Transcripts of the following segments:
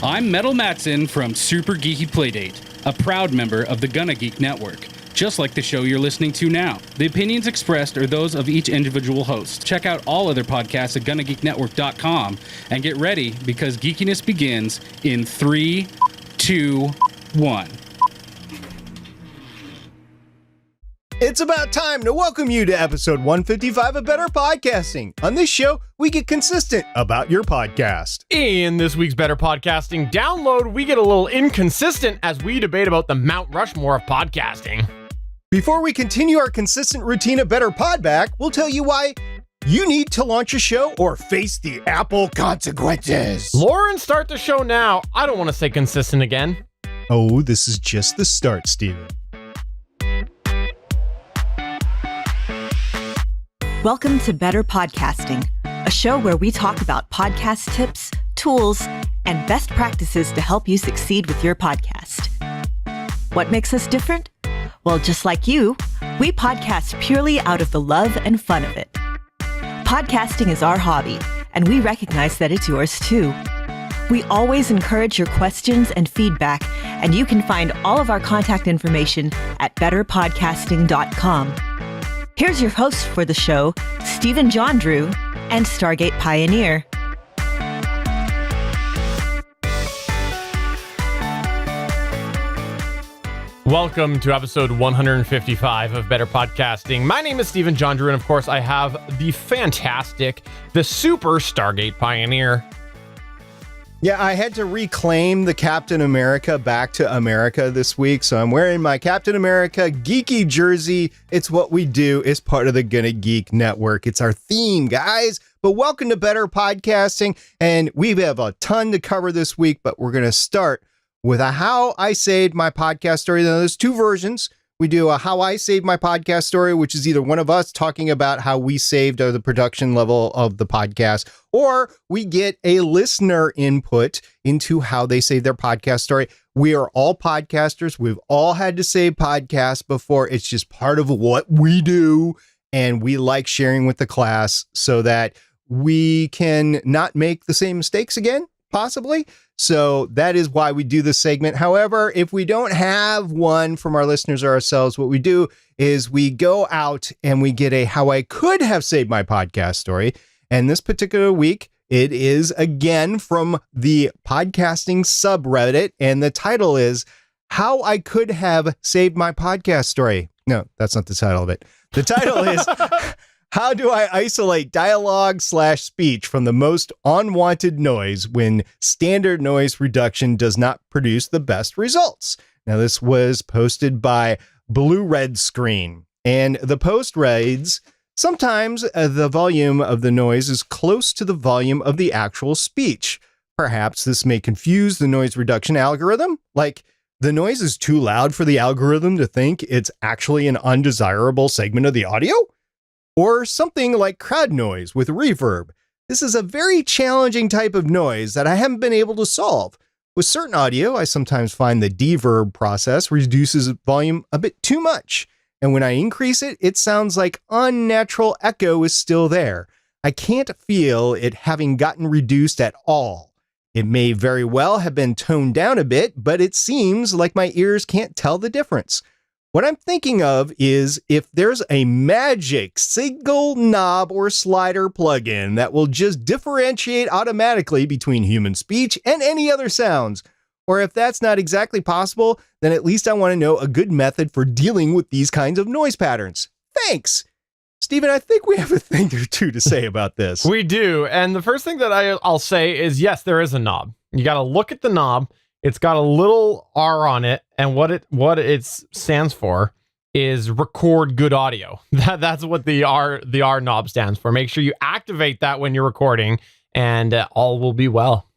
I'm Metal Matson from Super Geeky Playdate, a proud member of the GonnaGeek network. Just like the show you're listening to now. The opinions expressed are those of each individual host. Check out all other podcasts at GonnaGeekNetwork.com and get ready because geekiness begins in 3, 2, 1. It's about time to welcome you to episode 155 of Better Podcasting. On this show, we get consistent about your podcast. In this week's Better Podcasting download, we get a little inconsistent as we debate about the Mount Rushmore of podcasting. Before we continue our consistent routine of Better Podback, we'll tell you why you need to launch a show or face the Apple consequences. Lauren, start the show now. I don't want to say consistent again. Oh, this is just the start, Steven. Welcome to Better Podcasting, a show where we talk about podcast tips, tools, and best practices to help you succeed with your podcast. What makes us different? Well, just like you, we podcast purely out of the love and fun of it. Podcasting is our hobby, and we recognize that it's yours too. We always encourage your questions and feedback, and you can find all of our contact information at betterpodcasting.com. Here's your host for the show, Stephen Jondrew and Stargate Pioneer. Welcome to episode 155 of Better Podcasting. My name is Stephen Jondrew, and of course I have the fantastic, the super Stargate Pioneer. Yeah, I had to reclaim the Captain America back to America this week, so I'm wearing my Captain America geeky jersey. It's what we do. It's part of the GonnaGeek network. It's our theme, guys. But welcome to Better Podcasting, and we have a ton to cover this week, but we're going to start with a How I Saved My Podcast Story. Now, there's two versions. We do a How I Saved My Podcast Story, which is either one of us talking about how we saved the production level of the podcast, or we get a listener input into how they save their podcast story. We are all podcasters. We've all had to save podcasts before. It's just part of what we do, and we like sharing with the class so that we can not make the same mistakes again, possibly. So that is why we do this segment. However, if we don't have one from our listeners or ourselves, what we do is we go out and we get a How I Could Have Saved My Podcast Story. And this particular week, it is again from the podcasting subreddit. And the title is How I Could Have Saved My Podcast Story. No, that's not the title of it. The title is How do I isolate dialogue/speech from the most unwanted noise when standard noise reduction does not produce the best results? Now, this was posted by Blue Red Screen, and the post reads, sometimes the volume of the noise is close to the volume of the actual speech. Perhaps this may confuse the noise reduction algorithm, like the noise is too loud for the algorithm to think it's actually an undesirable segment of the audio? Or something like crowd noise with reverb. This is a very challenging type of noise that I haven't been able to solve. With certain audio, I sometimes find the deverb process reduces volume a bit too much. And when I increase it, it sounds like unnatural echo is still there. I can't feel it having gotten reduced at all. It may very well have been toned down a bit, but it seems like my ears can't tell the difference. What I'm thinking of is if there's a magic signal knob or slider plugin that will just differentiate automatically between human speech and any other sounds. Or if that's not exactly possible, then at least I want to know a good method for dealing with these kinds of noise patterns. Thanks. Stephen, I think we have a thing or two to say about this. We do. And the first thing that I'll say is, yes, there is a knob. You got to look at the knob. It's got a little R on it, and what it stands for is record good audio. That's what the R knob stands for. Make sure you activate that when you're recording, and all will be well.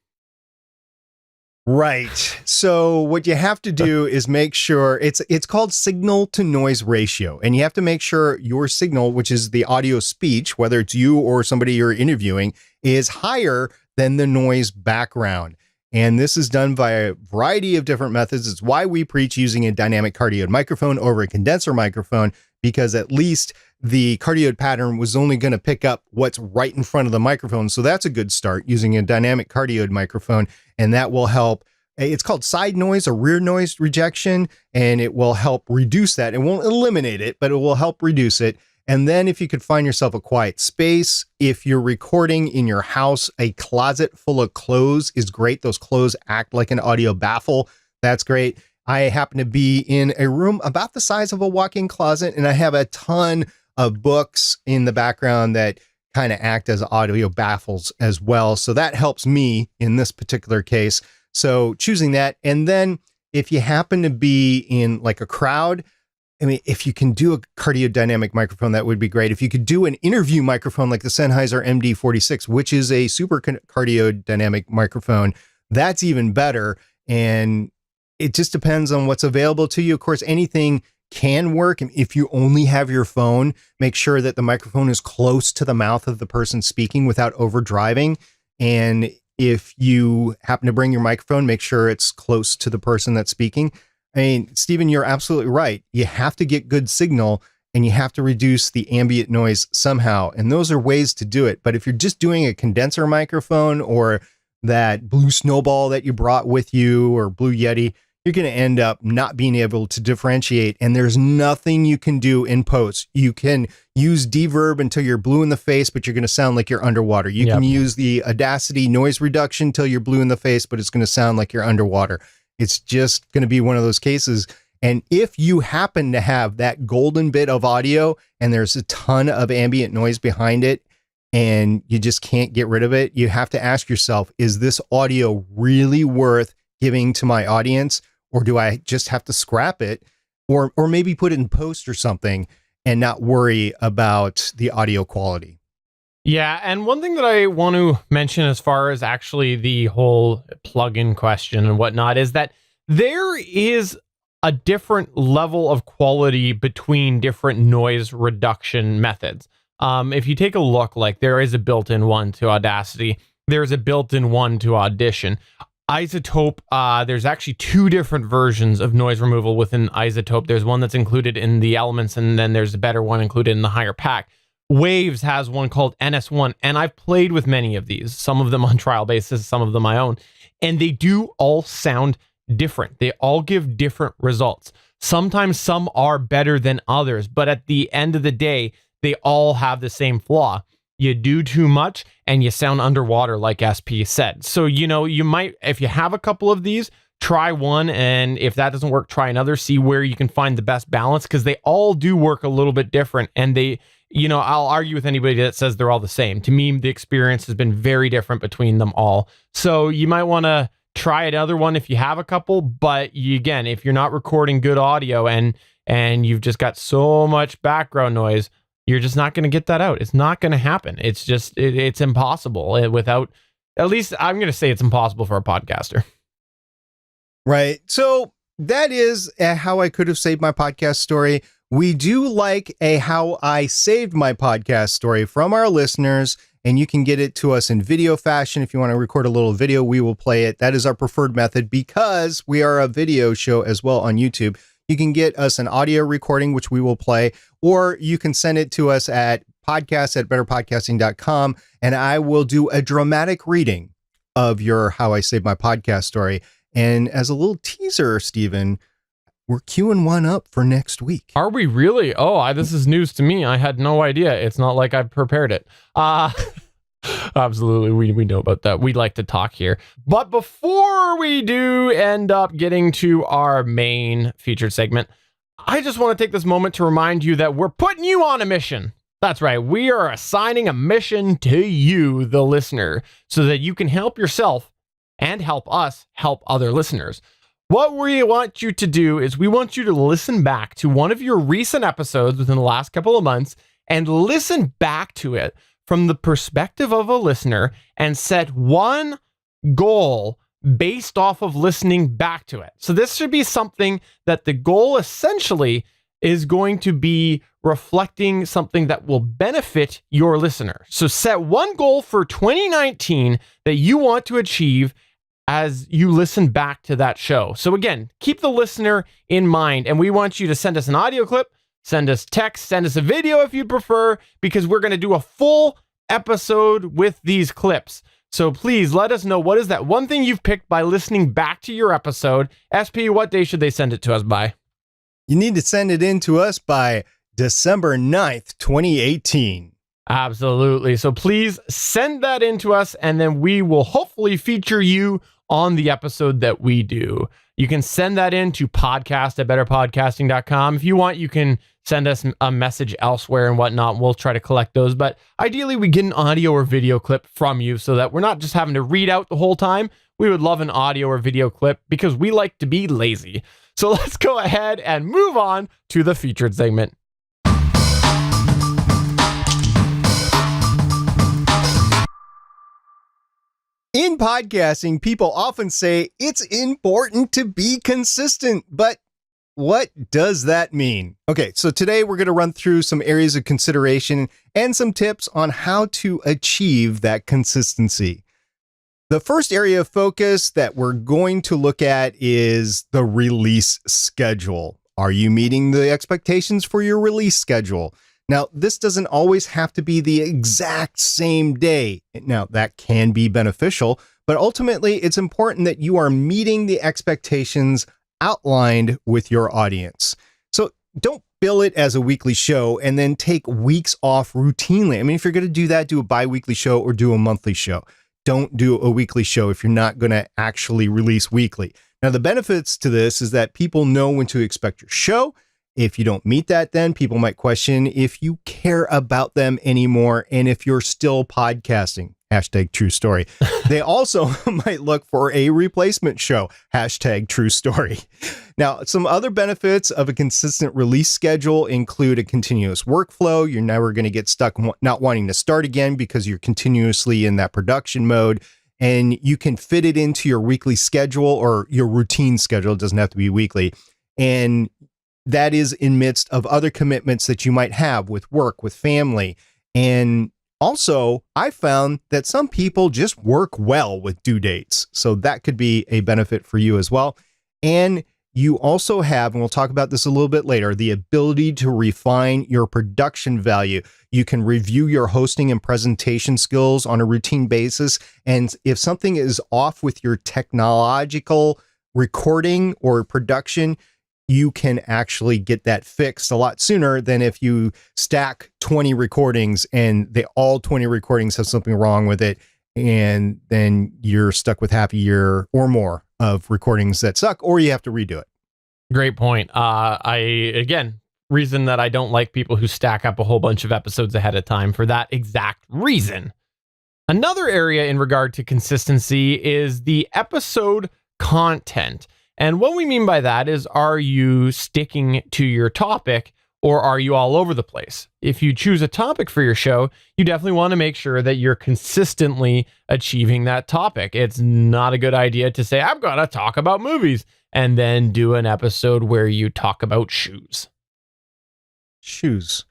Right. So what you have to do is make sure it's called signal to noise ratio, and you have to make sure your signal, which is the audio speech, whether it's you or somebody you're interviewing, is higher than the noise background. And this is done by a variety of different methods. It's why we preach using a dynamic cardioid microphone over a condenser microphone, because at least the cardioid pattern was only going to pick up what's right in front of the microphone. So that's a good start, using a dynamic cardioid microphone, and that will help. It's called side noise or rear noise rejection, and it will help reduce that. It won't eliminate it, but it will help reduce it. And then if you could find yourself a quiet space, if you're recording in your house, a closet full of clothes is great. Those clothes act like an audio baffle. That's great. I happen to be in a room about the size of a walk-in closet, and I have a ton of books in the background that kind of act as audio baffles as well. So that helps me in this particular case. So choosing that. And then if you happen to be in like a crowd, I mean, if you can do a cardiodynamic microphone, that would be great. If you could do an interview microphone like the Sennheiser MD46, which is a super cardiodynamic microphone, that's even better. And it just depends on what's available to you. Of course, anything can work. If you only have your phone, make sure that the microphone is close to the mouth of the person speaking without overdriving. And if you happen to bring your microphone, make sure it's close to the person that's speaking. I mean, Stephen, you're absolutely right. You have to get good signal, and you have to reduce the ambient noise somehow. And those are ways to do it. But if you're just doing a condenser microphone or that Blue Snowball that you brought with you or Blue Yeti, you're going to end up not being able to differentiate. And there's nothing you can do in post. You can use deverb until you're blue in the face, but you're going to sound like you're underwater. You can use the Audacity noise reduction till you're blue in the face, but it's going to sound like you're underwater. It's just going to be one of those cases. And if you happen to have that golden bit of audio and there's a ton of ambient noise behind it and you just can't get rid of it, you have to ask yourself, is this audio really worth giving to my audience? Or do I just have to scrap it or maybe put it in post or something and not worry about the audio quality? Yeah, and one thing that I want to mention as far as actually the whole plugin question and whatnot is that there is a different level of quality between different noise reduction methods. If you take a look, like there is a built-in one to Audacity, there's a built-in one to Audition. Isotope, there's actually two different versions of noise removal within Isotope. There's one that's included in the Elements, and then there's a better one included in the higher pack. Waves has one called NS1, and I've played with many of these, some of them on trial basis, some of them my own, and they do all sound different. They all give different results. Sometimes some are better than others, but at the end of the day, they all have the same flaw. You do too much and you sound underwater, like SP said. So, you might, if you have a couple of these, try one, and if that doesn't work, try another, see where you can find the best balance, because they all do work a little bit different, and they, I'll argue with anybody that says they're all the same. To me, the experience has been very different between them all. So you might want to try another one if you have a couple, but again, if you're not recording good audio and you've just got so much background noise, you're just not going to get that out. It's not going to happen. It's just, it's impossible without, at least I'm going to say it's impossible for a podcaster. Right. So that is how I could have saved my podcast story. We do like a how I saved my podcast story from our listeners, and you can get it to us in video fashion. If you want to record a little video, we will play it. That is our preferred method because we are a video show as well on YouTube. You can get us an audio recording, which we will play, or you can send it to us at podcast@betterpodcasting.com, and I will do a dramatic reading of your how I saved my podcast story. And as a little teaser, Stephen, we're queuing one up for next week. Are we really? Oh, this is news to me. I had no idea. It's not like I've prepared it. Absolutely. We know about that. We like to talk here. But before we do end up getting to our main featured segment, I just want to take this moment to remind you that we're putting you on a mission. That's right. We are assigning a mission to you, the listener, so that you can help yourself and help us help other listeners. What we want you to do is we want you to listen back to one of your recent episodes within the last couple of months and listen back to it from the perspective of a listener and set one goal based off of listening back to it. So this should be something that the goal essentially is going to be reflecting something that will benefit your listener. So set one goal for 2019 that you want to achieve as you listen back to that show. So again, keep the listener in mind, and we want you to send us an audio clip, send us text, send us a video if you prefer, because we're going to do a full episode with these clips. So please let us know, what is that one thing you've picked by listening back to your episode? SP, what day should they send it to us by? You need to send it in to us by December 9th, 2018. Absolutely. So please send that in to us, and then we will hopefully feature you on the episode that we do. You can send that in to podcast@betterpodcasting.com. If you want, you can send us a message elsewhere and whatnot. We'll try to collect those. But ideally, we get an audio or video clip from you so that we're not just having to read out the whole time. We would love an audio or video clip because we like to be lazy. So let's go ahead and move on to the featured segment. In podcasting, people often say it's important to be consistent, but what does that mean? Okay, so today we're going to run through some areas of consideration and some tips on how to achieve that consistency. The first area of focus that we're going to look at is the release schedule. Are you meeting the expectations for your release schedule? Now, this doesn't always have to be the exact same day. Now, that can be beneficial, but ultimately it's important that you are meeting the expectations outlined with your audience. So don't bill it as a weekly show and then take weeks off routinely. I mean, if you're going to do that, do a bi-weekly show or do a monthly show. Don't do a weekly show if you're not going to actually release weekly. Now, the benefits to this is that people know when to expect your show. If you don't meet that, then people might question if you care about them anymore and if you're still podcasting. #true story. They also might look for a replacement show. #true story. Now, some other benefits of a consistent release schedule include a continuous workflow. You're never going to get stuck not wanting to start again because you're continuously in that production mode. And you can fit it into your weekly schedule or your routine schedule. It doesn't have to be weekly. And that is in midst of other commitments that you might have with work, with family. And also, I found that some people just work well with due dates. So that could be a benefit for you as well. And you also have, and we'll talk about this a little bit later, the ability to refine your production value. You can review your hosting and presentation skills on a routine basis. And if something is off with your technological recording or production, you can actually get that fixed a lot sooner than if you stack 20 recordings and all 20 recordings have something wrong with it. And then you're stuck with half a year or more of recordings that suck, or you have to redo it. Great point. Reason that I don't like people who stack up a whole bunch of episodes ahead of time for that exact reason. Another area in regard to consistency is the episode content. And what we mean by that is, are you sticking to your topic or are you all over the place? If you choose a topic for your show, you definitely want to make sure that you're consistently achieving that topic. It's not a good idea to say, I'm going to talk about movies, and then do an episode where you talk about shoes. Shoes.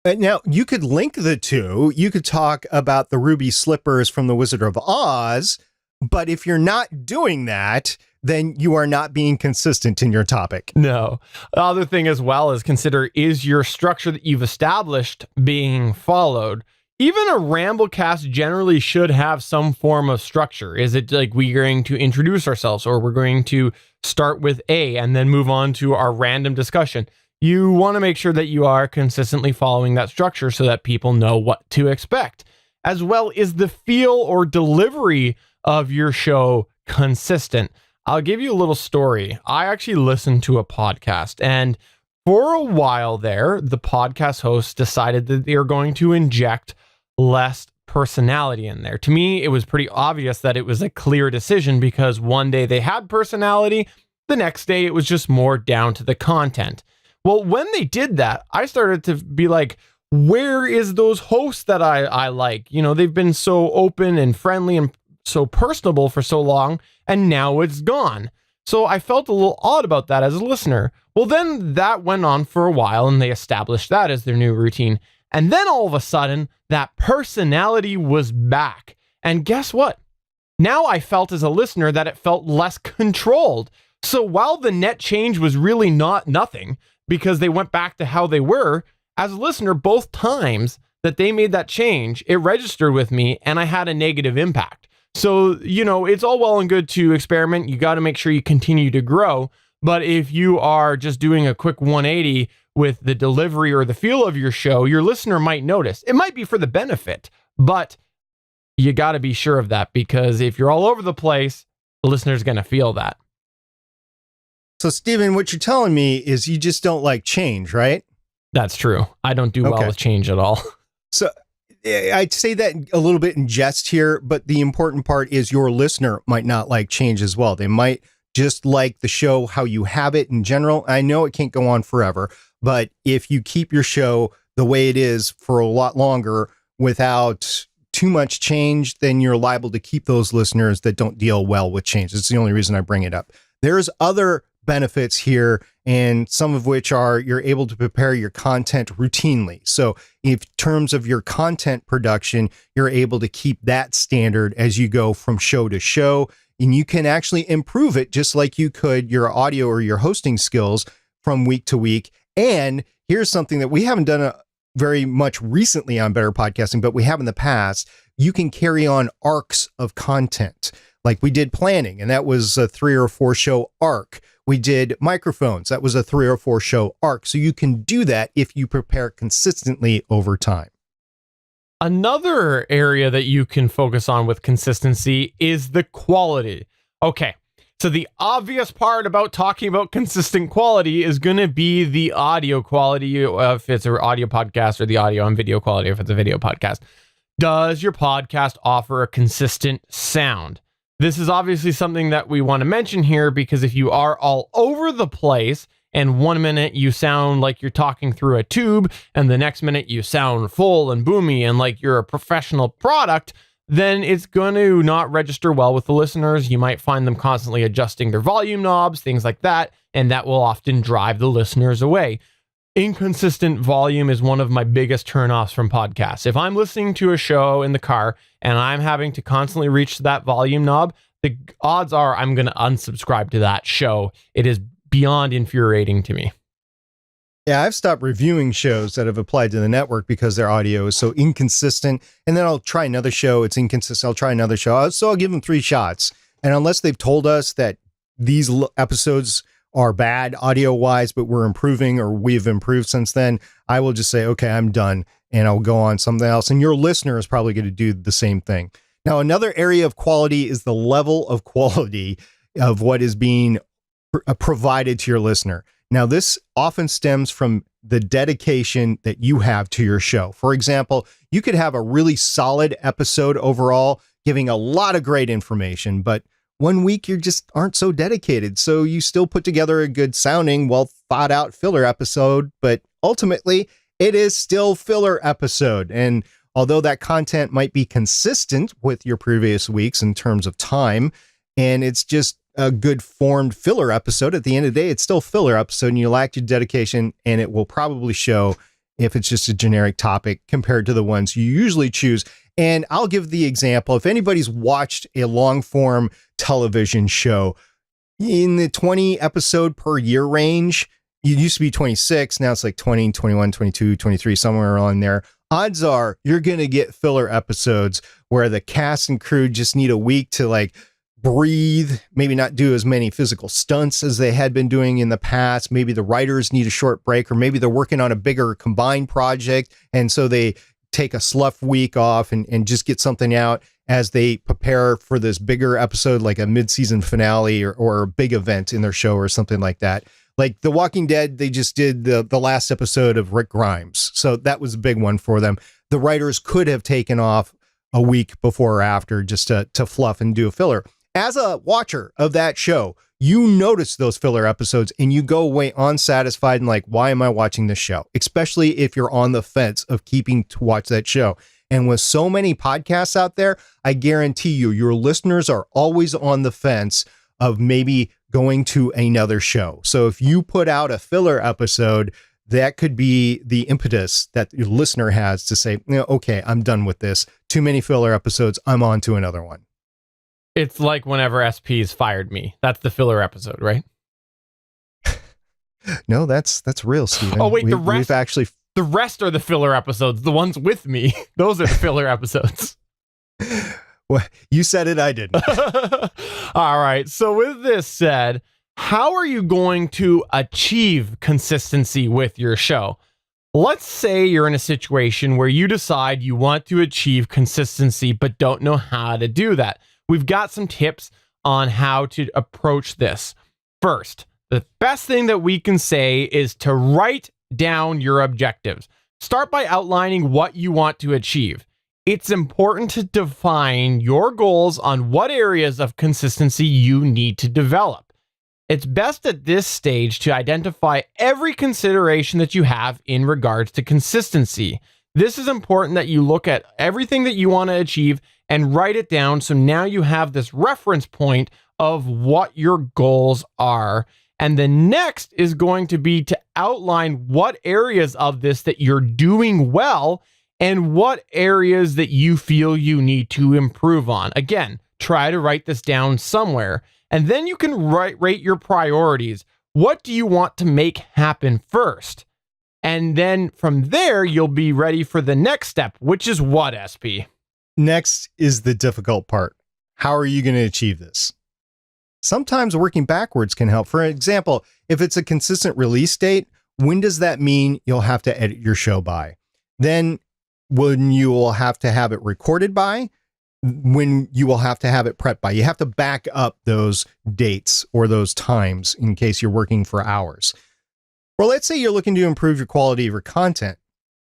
Now, you could link the two. You could talk about the ruby slippers from The Wizard of Oz, but if you're not doing that, then you are not being consistent in your topic. No. The other thing as well is consider, is your structure that you've established being followed? Even a Ramblecast generally should have some form of structure. Is it like we're going to introduce ourselves, or we're going to start with A and then move on to our random discussion? You want to make sure that you are consistently following that structure so that people know what to expect. As well, is the feel or delivery of your show consistent? I'll give you a little story. I actually listened to a podcast, and for a while there, the podcast host decided that they are going to inject less personality in there. To me, it was pretty obvious that it was a clear decision, because one day they had personality, the next day it was just more down to the content. Well, when they did that, I started to be like, where is those hosts that I like? You know, they've been so open and friendly and so personable for so long, and now it's gone. So I felt a little odd about that as a listener. Well, then that went on for a while, and they established that as their new routine. And then all of a sudden, that personality was back. And guess what? Now I felt as a listener that it felt less controlled. So while the net change was really not nothing because they went back to how they were, as a listener, both times that they made that change, it registered with me and I had a negative impact. So, it's all well and good to experiment. You got to make sure you continue to grow. But if you are just doing a quick 180 with the delivery or the feel of your show, your listener might notice. It might be for the benefit, but you got to be sure of that, because if you're all over the place, the listener's going to feel that. So, Stephen, what you're telling me is you just don't like change, right? That's true. I don't do well with change at all. So I'd say that a little bit in jest here, but the important part is your listener might not like change as well. They might just like the show, how you have it in general. I know it can't go on forever, but if you keep your show the way it is for a lot longer without too much change, then you're liable to keep those listeners that don't deal well with change. It's the only reason I bring it up. There's other benefits here, and some of which are you're able to prepare your content routinely. So in terms of your content production, you're able to keep that standard as you go from show to show, and you can actually improve it just like you could your audio or your hosting skills from week to week. And here's something that we haven't done very much recently on Better Podcasting, but we have in the past. You can carry on arcs of content. Like we did planning, and that was a 3 or 4 show arc. We did microphones. That was a 3 or 4 show arc. So you can do that if you prepare consistently over time. Another area that you can focus on with consistency is the quality. Okay, so the obvious part about talking about consistent quality is going to be the audio quality if it's an audio podcast, or the audio and video quality if it's a video podcast. Does your podcast offer a consistent sound? This is obviously something that we want to mention here, because if you are all over the place and 1 minute you sound like you're talking through a tube and the next minute you sound full and boomy and like you're a professional product, then it's going to not register well with the listeners. You might find them constantly adjusting their volume knobs, things like that, and that will often drive the listeners away. Inconsistent volume is one of my biggest turnoffs from podcasts. If I'm listening to a show in the car and I'm having to constantly reach that volume knob, the odds are I'm going to unsubscribe to that show. It is beyond infuriating to me. Yeah, I've stopped reviewing shows that have applied to the network because their audio is so inconsistent. And then I'll try another show. It's inconsistent. I'll try another show. So I'll give them 3 shots. And unless they've told us that these episodes are bad audio wise, but we're improving, or we've improved since then, I will just say, okay, I'm done, and I'll go on something else. And your listener is probably going to do the same thing. Now, another area of quality is the level of quality of what is being provided to your listener. Now, this often stems from the dedication that you have to your show. For example, you could have a really solid episode overall, giving a lot of great information, but 1 week you just aren't so dedicated. So you still put together a good sounding, well thought out filler episode, but ultimately it is still filler episode. And although that content might be consistent with your previous weeks in terms of time, and it's just a good formed filler episode, at the end of the day, it's still filler episode, and you lack your dedication, and it will probably show if it's just a generic topic compared to the ones you usually choose. And I'll give the example. If anybody's watched a long form television show in the 20 episode per year range, it used to be 26. Now it's like 20, 21, 22, 23, somewhere on there. Odds are you're going to get filler episodes where the cast and crew just need a week to like breathe, maybe not do as many physical stunts as they had been doing in the past. Maybe the writers need a short break, or maybe they're working on a bigger combined project. And so they take a slough week off and just get something out as they prepare for this bigger episode, like a mid-season finale or a big event in their show or something like that. Like The Walking Dead, they just did the last episode of Rick Grimes. So that was a big one for them. The writers could have taken off a week before or after just to fluff and do a filler. As a watcher of that show, you notice those filler episodes and you go away unsatisfied and like, why am I watching this show? Especially if you're on the fence of keeping to watch that show. And with so many podcasts out there, I guarantee you, your listeners are always on the fence of maybe going to another show. So if you put out a filler episode, that could be the impetus that your listener has to say, okay, I'm done with this. Too many filler episodes. I'm on to another one. It's like whenever SP's fired me. That's the filler episode, right? No, that's real, Steven. Oh, wait, the rest are the filler episodes. The ones with me, those are the filler episodes. Well, you said it, I didn't. All right. So with this said, how are you going to achieve consistency with your show? Let's say you're in a situation where you decide you want to achieve consistency, but don't know how to do that. We've got some tips on how to approach this. First, the best thing that we can say is to write down your objectives. Start by outlining what you want to achieve. It's important to define your goals on what areas of consistency you need to develop. It's best at this stage to identify every consideration that you have in regards to consistency. This is important that you look at everything that you want to achieve and write it down, so now you have this reference point of what your goals are. And the next is going to be to outline what areas of this that you're doing well and what areas that you feel you need to improve on. Again, try to write this down somewhere. And then you can rate your priorities. What do you want to make happen first? And then from there, you'll be ready for the next step, which is what, SP? Next is the difficult part. How are you going to achieve this? Sometimes working backwards can help. For example, if it's a consistent release date, when does that mean you'll have to edit your show by? Then when you will have to have it recorded by? When you will have to have it prepped by? You have to back up those dates or those times in case you're working for hours. Or let's say you're looking to improve your quality of your content.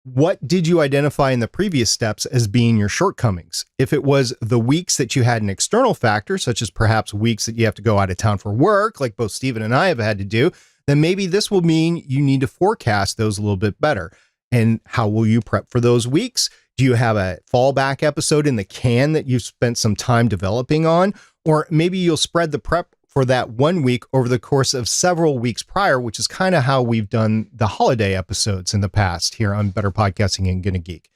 What did you identify in the previous steps as being your shortcomings? If it was the weeks that you had an external factor, such as perhaps weeks that you have to go out of town for work, like both Steven and I have had to do, then maybe this will mean you need to forecast those a little bit better. And how will you prep for those weeks? Do you have a fallback episode in the can that you've spent some time developing on? Or maybe you'll spread the prep for that 1 week over the course of several weeks prior, which is kind of how we've done the holiday episodes in the past here on Better Podcasting and GonnaGeek.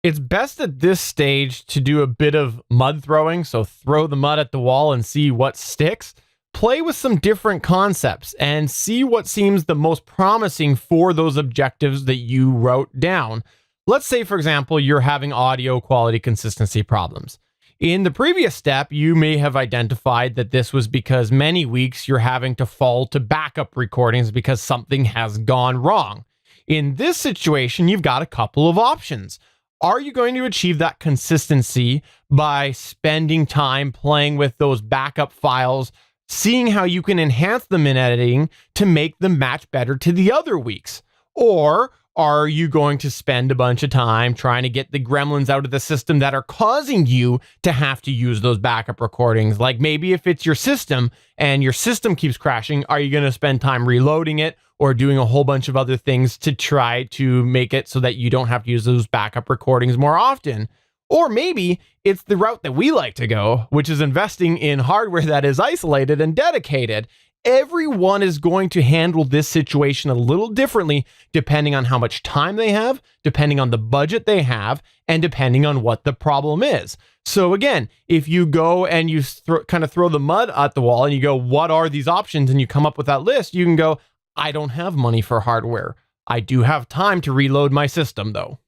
It's best at this stage to do a bit of mud throwing. So throw the mud at the wall and see what sticks. Play with some different concepts and see what seems the most promising for those objectives that you wrote down. Let's say, for example, you're having audio quality consistency problems. In the previous step, you may have identified that this was because many weeks you're having to fall to backup recordings because something has gone wrong. In this situation, you've got a couple of options. Are you going to achieve that consistency by spending time playing with those backup files, seeing how you can enhance them in editing to make them match better to the other weeks? Or are you going to spend a bunch of time trying to get the gremlins out of the system that are causing you to have to use those backup recordings? Like maybe if it's your system and your system keeps crashing, are you going to spend time reloading it or doing a whole bunch of other things to try to make it so that you don't have to use those backup recordings more often? Or maybe it's the route that we like to go, which is investing in hardware that is isolated and dedicated. Everyone is going to handle this situation a little differently depending on how much time they have, depending on the budget they have, and depending on what the problem is. So again, if you go and you kind of throw the mud at the wall and you go, what are these options? And you come up with that list, you can go, I don't have money for hardware. I do have time to reload my system though.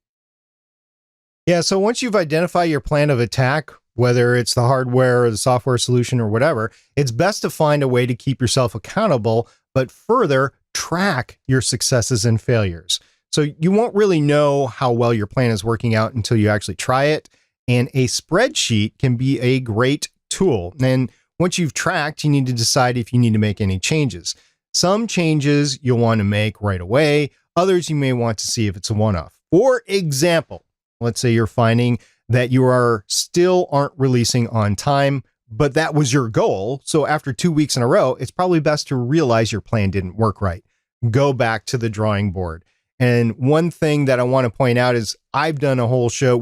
Yeah, so once you've identified your plan of attack, whether it's the hardware or the software solution or whatever, it's best to find a way to keep yourself accountable, but further track your successes and failures. So you won't really know how well your plan is working out until you actually try it. And a spreadsheet can be a great tool. And once you've tracked, you need to decide if you need to make any changes. Some changes you'll want to make right away. Others you may want to see if it's a one-off. For example, let's say you're finding that you aren't releasing on time, but that was your goal. So after 2 weeks in a row, it's probably best to realize your plan didn't work right. Go back to the drawing board. And one thing that I want to point out is we've done a whole show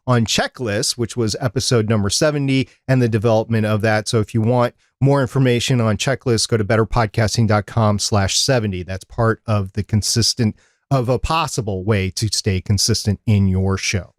on checklists, which was episode number 70 and the development of that. So if you want more information on checklists, go to betterpodcasting.com/70. That's part of a possible way to stay consistent in your show.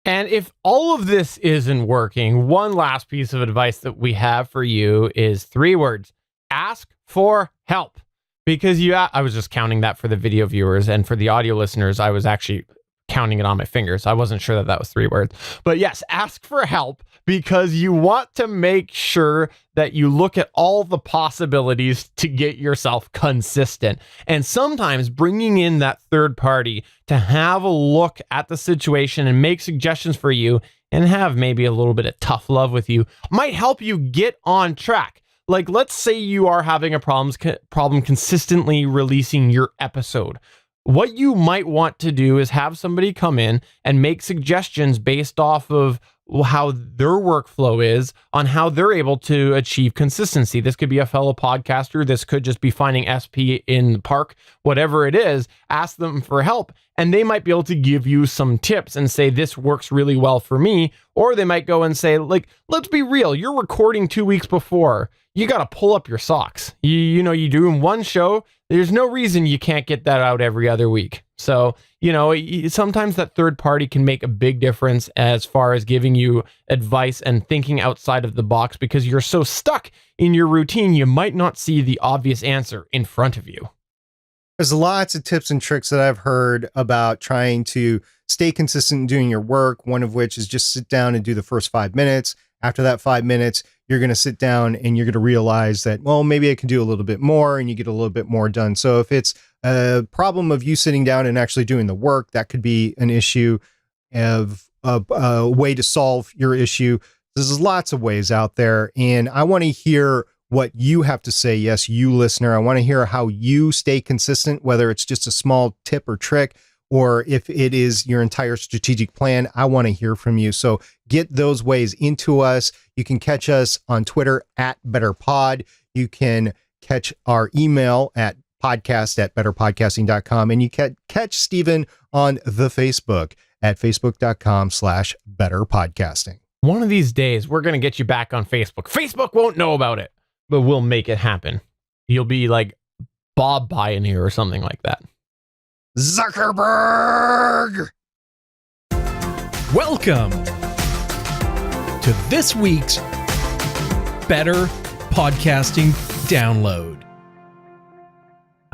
And if all of this isn't working, one last piece of advice that we have for you is 3 words. Ask for help. Because I was just counting that for the video viewers, and for the audio listeners, I was actually counting it on my fingers. I wasn't sure that was 3 words. But yes, ask for help, because you want to make sure that you look at all the possibilities to get yourself consistent. And sometimes bringing in that third party to have a look at the situation and make suggestions for you and have maybe a little bit of tough love with you might help you get on track. Like, let's say you are having a problem consistently releasing your episode. What you might want to do is have somebody come in and make suggestions based off of how their workflow is on how they're able to achieve consistency. This could be a fellow podcaster. This could just be finding SP in the park, whatever it is. Ask them for help, and they might be able to give you some tips and say, this works really well for me. Or they might go and say, like, let's be real. You're recording 2 weeks before. You got to pull up your socks. You know, you do in one show. There's no reason you can't get that out every other week. So, you know, sometimes that third party can make a big difference as far as giving you advice and thinking outside of the box, because you're so stuck in your routine, you might not see the obvious answer in front of you. There's lots of tips and tricks that I've heard about trying to stay consistent in doing your work. One of which is just sit down and do the first 5 minutes. After that 5 minutes, you're going to sit down and you're going to realize that, well, maybe I can do a little bit more, and you get a little bit more done. So if it's a problem of you sitting down and actually doing the work, that could be an issue of a way to solve your issue. There's lots of ways out there, and I want to hear what you have to say. Yes, you listener, I want to hear how you stay consistent, whether it's just a small tip or trick, or if it is your entire strategic plan. I want to hear from you. So get those ways into us. You can catch us on Twitter at BetterPod. You can catch our email at podcast@betterpodcasting.com. And you can catch Stephen on the Facebook at facebook.com/betterpodcasting. One of these days, we're going to get you back on Facebook. Facebook won't know about it, but we'll make it happen. You'll be like Bob Pioneer or something like that. Zuckerberg! Welcome to this week's Better Podcasting Download.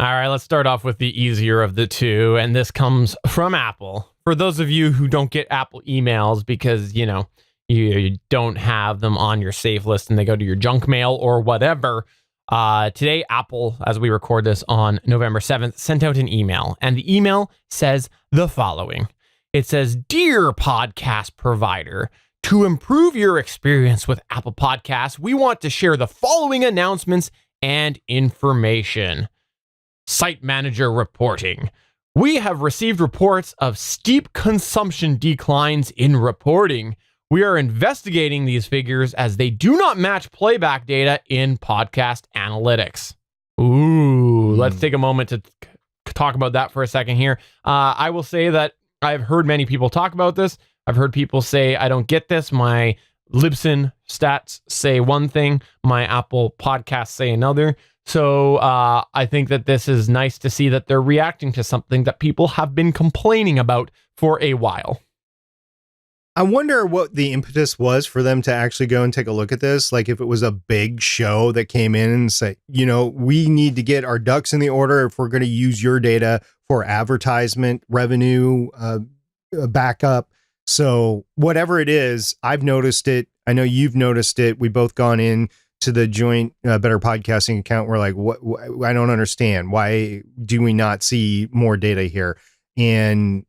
All right, let's start off with the easier of the two, and this comes from Apple. For those of you who don't get Apple emails because, you know, you don't have them on your save list and they go to your junk mail or whatever, today, Apple, as we record this on November 7th, sent out an email, and the email says the following. It says, "Dear podcast provider, to improve your experience with Apple Podcasts, we want to share the following announcements and information. Site manager reporting. We have received reports of steep consumption declines in reporting. We are investigating these figures as they do not match playback data in podcast analytics." Ooh, let's take a moment to talk about that for a second here. I will say that I've heard many people talk about this. I've heard people say, I don't get this. My Libsyn stats say one thing, my Apple podcasts say another. So I think that this is nice to see that they're reacting to something that people have been complaining about for a while. I wonder what the impetus was for them to actually go and take a look at this. Like if it was a big show that came in and say, you know, we need to get our ducks in the order if we're going to use your data for advertisement revenue backup. So whatever it is, I've noticed it. I know you've noticed it. We both gone in to the joint Better Podcasting account. We're like, what? I don't understand. Why do we not see more data here? And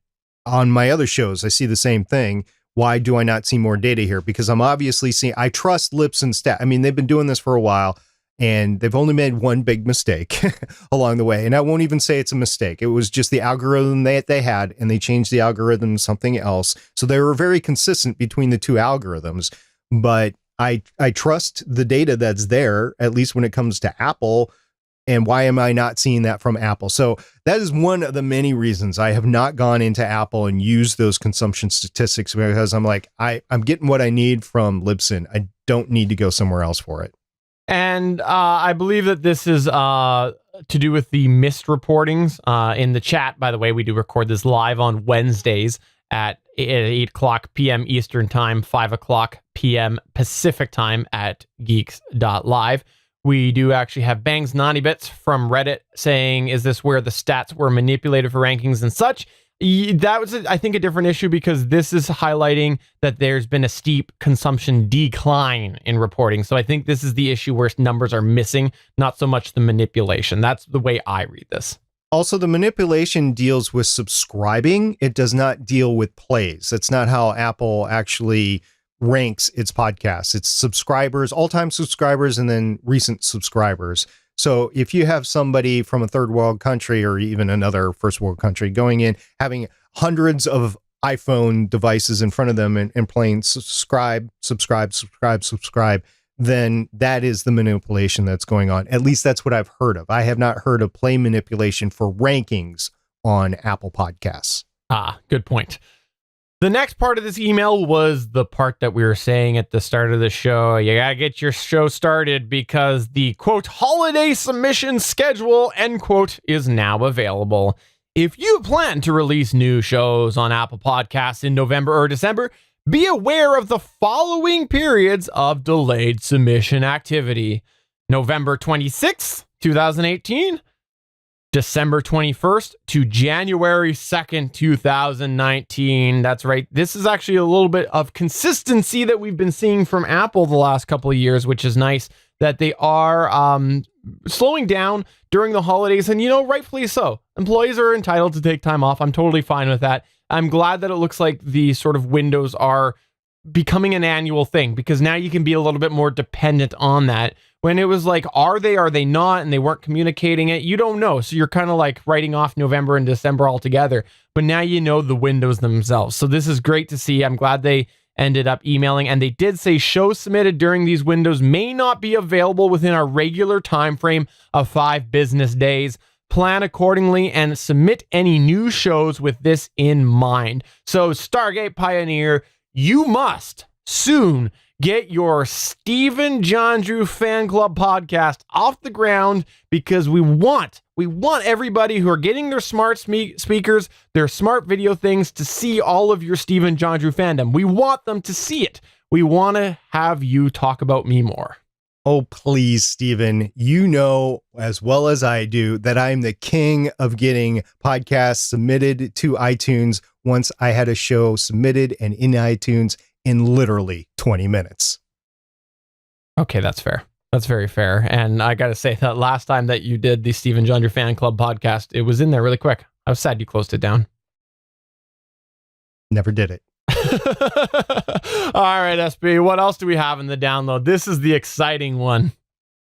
on my other shows, I see the same thing. Why do I not see more data here? Because I'm obviously seeing, I trust Libsyn stat. I mean, they've been doing this for a while and they've only made one big mistake along the way. And I won't even say it's a mistake. It was just the algorithm that they had, and they changed the algorithm to something else. So they were very consistent between the two algorithms, but I trust the data that's there, at least when it comes to Apple. And why am I not seeing that from Apple? So that is one of the many reasons I have not gone into Apple and used those consumption statistics, because I'm like, I'm getting what I need from Libsyn. I don't need to go somewhere else for it. And I believe that this is to do with the missed reportings in the chat. By the way, we do record this live on Wednesdays at 8 o'clock p.m. Eastern Time, 5 o'clock p.m. Pacific Time at geeks.live. We do actually have Bangs Naughty Bits from Reddit saying, is this where the stats were manipulated for rankings and such? That was, I think, a different issue because this is highlighting that there's been a steep consumption decline in reporting. So I think this is the issue where numbers are missing, not so much the manipulation. That's the way I read this. Also, the manipulation deals with subscribing. It does not deal with plays. That's not how Apple actually ranks its podcasts. It's subscribers, all-time subscribers, and then recent subscribers. So if you have somebody from a third world country or even another first world country going in, having hundreds of iPhone devices in front of them and playing subscribe, then that is the manipulation that's going on. At least that's what I've heard of. I have not heard of play manipulation for rankings on Apple Podcasts. Ah, good point. The next part of this email was the part that we were saying at the start of the show. You gotta get your show started because the, quote, holiday submission schedule, end quote, is now available. If you plan to release new shows on Apple Podcasts in November or December, be aware of the following periods of delayed submission activity. November 26th, 2018, December 21st to January 2nd, 2019. That's right. This is actually a little bit of consistency that we've been seeing from Apple the last couple of years, which is nice that they are slowing down during the holidays. And, rightfully so. Employees are entitled to take time off. I'm totally fine with that. I'm glad that it looks like the sort of windows are becoming an annual thing because now you can be a little bit more dependent on that. When it was like, are they not? And they weren't communicating it. You don't know. So you're kind of like writing off November and December altogether. But now you know the windows themselves. So this is great to see. I'm glad they ended up emailing. And they did say shows submitted during these windows may not be available within our regular time frame of 5 business days. Plan accordingly and submit any new shows with this in mind. So Stargate Pioneer, you must soon get your Stephen Jondrew Fan Club podcast off the ground because we want everybody who are getting their smart speakers, their smart video things to see all of your Stephen Jondrew fandom. We want them to see it. We want to have you talk about me more. Oh, please, Stephen, you know as well as I do that I'm the king of getting podcasts submitted to iTunes once I had a show submitted and in iTunes in literally 20 minutes. Okay, that's fair. That's very fair. And I got to say that last time that you did the Stephen Jondrew Fan Club podcast, it was in there really quick. I was sad you closed it down. Never did it. All right, SB, what else do we have in the download? This is the exciting one.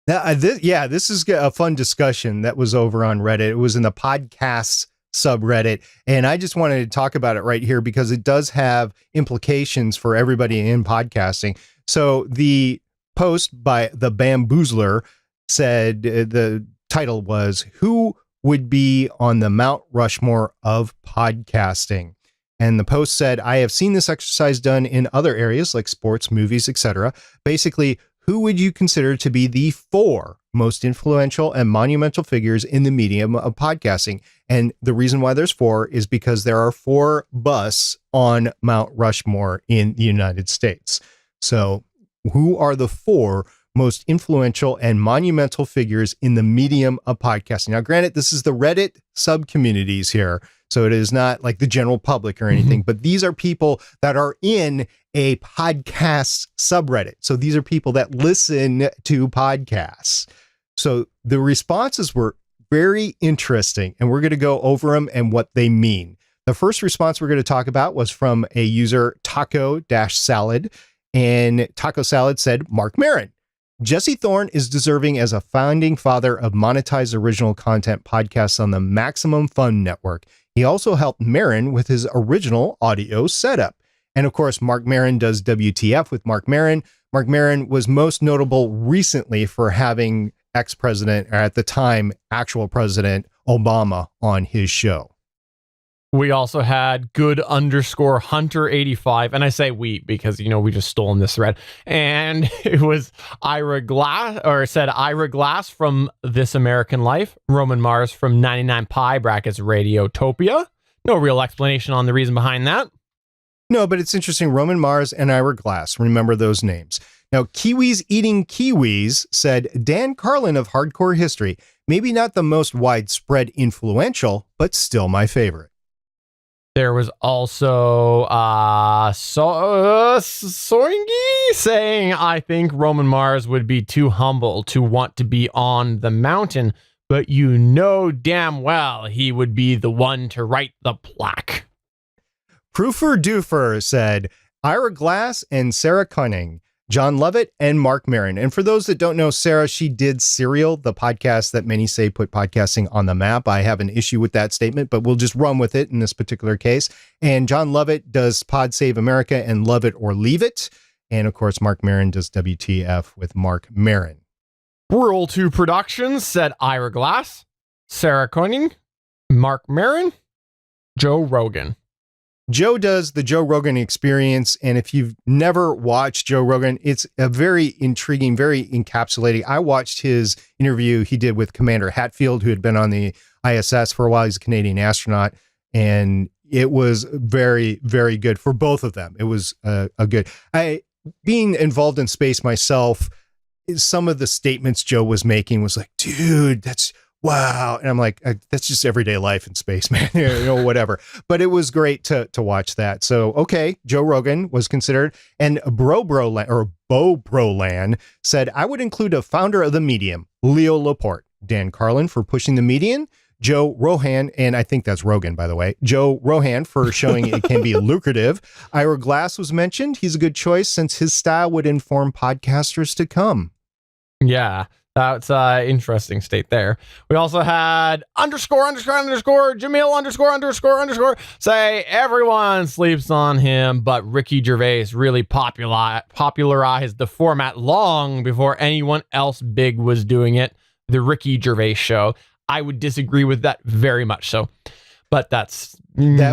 This is a fun discussion that was over on Reddit. It was in the podcasts subreddit, and I just wanted to talk about it right here because it does have implications for everybody in podcasting. So the post by the Bamboozler said the title was, "Who would be on the Mount Rushmore of podcasting?" And the post said, "I have seen this exercise done in other areas like sports, movies, etc. Basically, who would you consider to be the 4 most influential and monumental figures in the medium of podcasting?" And the reason why there's 4 is because there are 4 busts on Mount Rushmore in the United States. So who are the 4 most influential and monumental figures in the medium of podcasting? Now, granted, this is the Reddit sub-communities here, so it is not like the general public or anything, but these are people that are in a podcast subreddit. So these are people that listen to podcasts. So the responses were very interesting, and we're going to go over them and what they mean. The first response we're going to talk about was from a user, Taco-Salad, and Taco Salad said, "Mark Maron. Jesse Thorne is deserving as a founding father of monetized original content podcasts on the Maximum Fun Network. He also helped Maron with his original audio setup." And of course, Mark Maron does WTF with Mark Maron. Mark Maron was most notable recently for having ex-president, or at the time, actual President Obama on his show. We also had good_Hunter85, and I say we because we just stolen this thread. And it was Ira Glass from This American Life, Roman Mars from 99 Pi (Radiotopia). No real explanation on the reason behind that. No, but it's interesting. Roman Mars and Ira Glass. Remember those names. Now, Kiwis Eating Kiwis said, Dan Carlin of Hardcore History. Maybe not the most widespread influential, but still my favorite. There was also Soingi saying, I think Roman Mars would be too humble to want to be on the mountain, but you know damn well he would be the one to write the plaque. Proofer Doofer said, Ira Glass and Sarah Cunning, John Lovett and Mark Maron. And for those that don't know Sarah, she did Serial, the podcast that many say put podcasting on the map. I have an issue with that statement, but we'll just run with it in this particular case. And John Lovett does Pod Save America and Love It or Leave It. And of course, Mark Maron does WTF with Mark Maron. Rural 2 Productions said Ira Glass, Sarah Koenig, Mark Maron, Joe Rogan. Joe does the Joe Rogan Experience, and if you've never watched Joe Rogan, it's a very intriguing, very encapsulating. I watched his interview he did with Commander Hatfield, who had been on the ISS for a while. He's a Canadian astronaut, and it was very, very good for both of them. It was a good. Being involved in space myself, some of the statements Joe was making was like, dude, that's wow. And I'm like, that's just everyday life in space, man, whatever. But it was great to watch that. So, okay, Joe Rogan was considered. And Bo Broland said, I would include a founder of the Medium, Leo Laporte, Dan Carlin for pushing the median, Joe Rohan, and I think that's Rogan, by the way, Joe Rohan for showing it can be lucrative. Ira Glass was mentioned. He's a good choice since his style would inform podcasters to come. Yeah. That's interesting state there. We also had ___Jamil _ say everyone sleeps on him, but Ricky Gervais really popularized the format long before anyone else big was doing it. The Ricky Gervais Show. I would disagree with that very much so, but that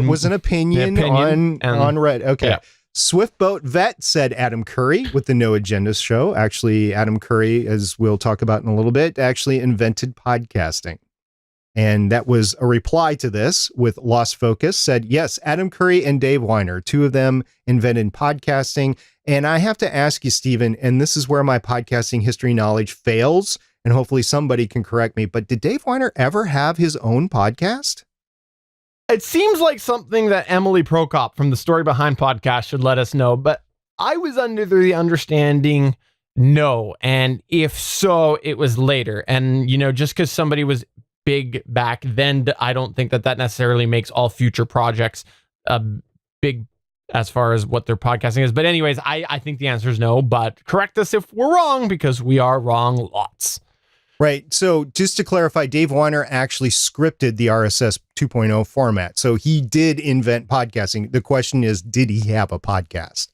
was an opinion on Reddit. Okay. Yeah. Swiftboat Vet said Adam Curry with the No Agenda Show. Actually, Adam Curry, as we'll talk about in a little bit, actually invented podcasting. And that was a reply to this with Lost Focus said, yes, Adam Curry and Dave Weiner, two of them invented podcasting. And I have to ask you, Stephen, and this is where my podcasting history knowledge fails, and hopefully somebody can correct me, but did Dave Weiner ever have his own podcast? It seems like something that Emily Prokop from the Story Behind podcast should let us know, but I was under the understanding no. And if so, it was later. And, just because somebody was big back then, I don't think that necessarily makes all future projects big as far as what their podcasting is. But anyways, I think the answer is no, but correct us if we're wrong, because we are wrong lots. Right. So just to clarify, Dave Weiner actually scripted the RSS 2.0 format. So he did invent podcasting. The question is, did he have a podcast?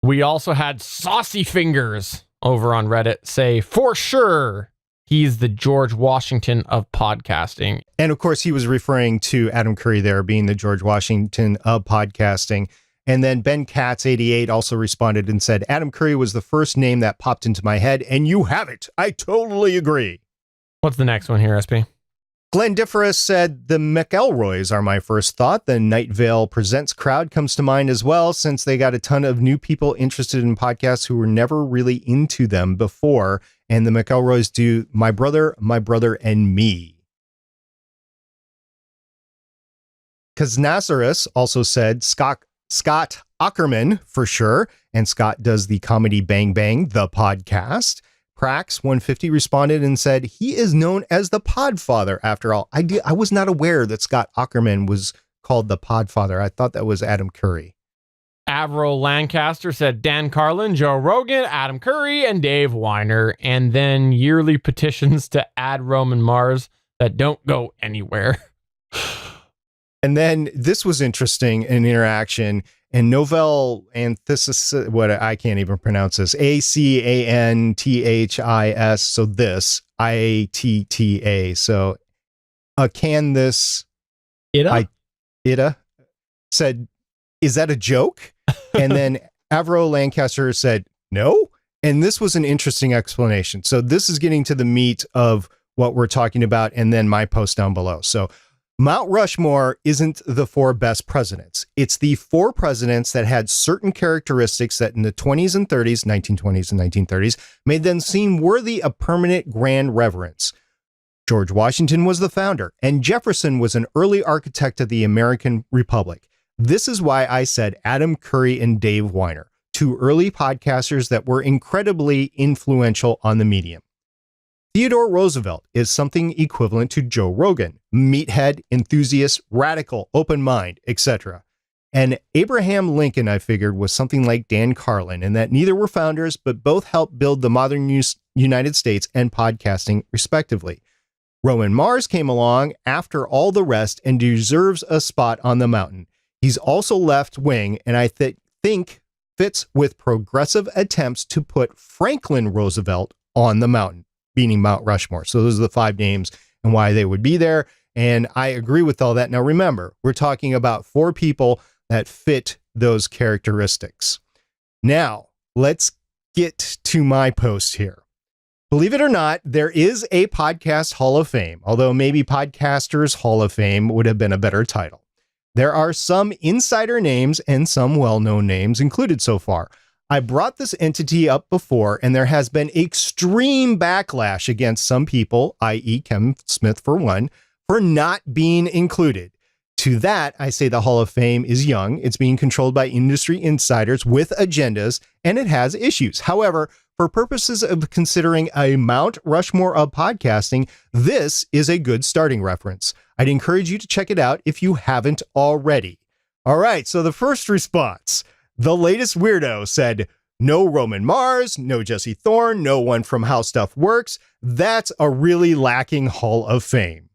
We also had Saucy Fingers over on Reddit say, for sure, he's the George Washington of podcasting. And of course, he was referring to Adam Curry there being the George Washington of podcasting. And then Ben Katz 88 also responded and said, Adam Curry was the first name that popped into my head, and you have it. I totally agree. What's the next one here, SP? Glendiferous said, the McElroys are my first thought. The Night Vale Presents crowd comes to mind as well, since they got a ton of new people interested in podcasts who were never really into them before. And the McElroys do My Brother, and Me. Kaznazarus also said, Scott Ackerman, for sure. And Scott does the comedy Bang Bang, the podcast. Prax 150 responded and said, he is known as the Podfather after all. I was not aware that Scott Ackerman was called the Podfather. I thought that was Adam Curry. Avro Lancaster said Dan Carlin, Joe Rogan, Adam Curry, and Dave Weiner. And then yearly petitions to add Roman Mars that don't go anywhere. And then this was interesting, an interaction, and Novel Antithesis, what I can't even pronounce this, ACANTHIS, so this, IATTA, so can this, Ida said, is that a joke? And then Avro Lancaster said, no. And this was an interesting explanation. So this is getting to the meat of what we're talking about, and then my post down below. So Mount Rushmore isn't the 4 best presidents. It's the 4 presidents that had certain characteristics that in the 20s and 30s, 1920s and 1930s, made them seem worthy of permanent grand reverence. George Washington was the founder, and Jefferson was an early architect of the American Republic. This is why I said Adam Curry and Dave Weiner, 2 early podcasters that were incredibly influential on the medium. Theodore Roosevelt is something equivalent to Joe Rogan, meathead, enthusiast, radical, open mind, etc. And Abraham Lincoln, I figured, was something like Dan Carlin, in that neither were founders, but both helped build the modern United States and podcasting, respectively. Roman Mars came along after all the rest and deserves a spot on the mountain. He's also left wing, and I think fits with progressive attempts to put Franklin Roosevelt on the mountain, meaning Mount Rushmore. So those are the 5 names and why they would be there. And I agree with all that. Now, remember, we're talking about 4 people that fit those characteristics. Now, let's get to my post here. Believe it or not, there is a podcast Hall of Fame, although maybe Podcasters Hall of Fame would have been a better title. There are some insider names and some well-known names included so far. I brought this entity up before, and there has been extreme backlash against some people, i.e. Kevin Smith for one, for not being included. To that, I say the Hall of Fame is young, it's being controlled by industry insiders with agendas, and it has issues. However, for purposes of considering a Mount Rushmore of podcasting, this is a good starting reference. I'd encourage you to check it out if you haven't already. All right, so the first response. The latest weirdo said, no Roman Mars, no Jesse Thorne, no one from How Stuff Works. That's a really lacking Hall of Fame.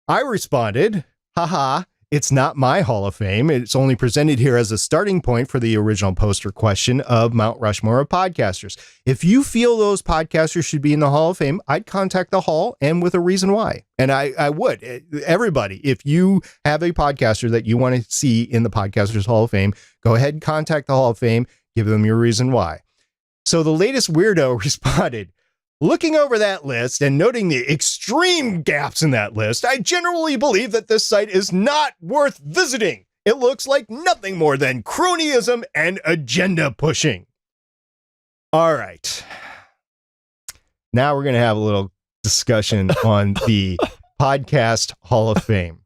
I responded, haha, it's not my Hall of Fame. It's only presented here as a starting point for the original poster question of Mount Rushmore of podcasters. If you feel those podcasters should be in the Hall of Fame, I'd contact the Hall and with a reason why. And I would. Everybody, if you have a podcaster that you want to see in the Podcasters Hall of Fame, go ahead and contact the Hall of Fame, give them your reason why. So the latest weirdo responded, looking over that list and noting the extreme gaps in that list, I generally believe that this site is not worth visiting. It looks like nothing more than cronyism and agenda pushing. All right. Now we're going to have a little discussion on the Podcast Hall of Fame.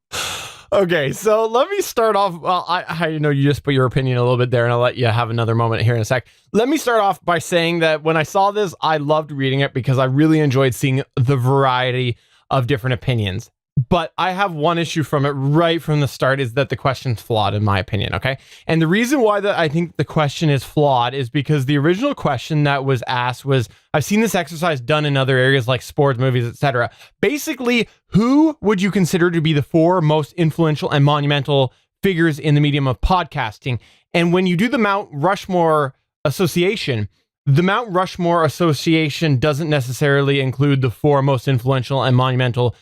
Okay, so let me start off. Well, I know you just put your opinion a little bit there, and I'll let you have another moment here in a sec. Let me start off by saying that when I saw this, I loved reading it because I really enjoyed seeing the variety of different opinions. But I have one issue from it right from the start, is that the question's flawed, in my opinion, okay? And the reason why that I think the question is flawed is because the original question that was asked was, I've seen this exercise done in other areas like sports, movies, etc. Basically, who would you consider to be the 4 most influential and monumental figures in the medium of podcasting? And when you do the Mount Rushmore Association, the Mount Rushmore Association doesn't necessarily include the 4 most influential and monumental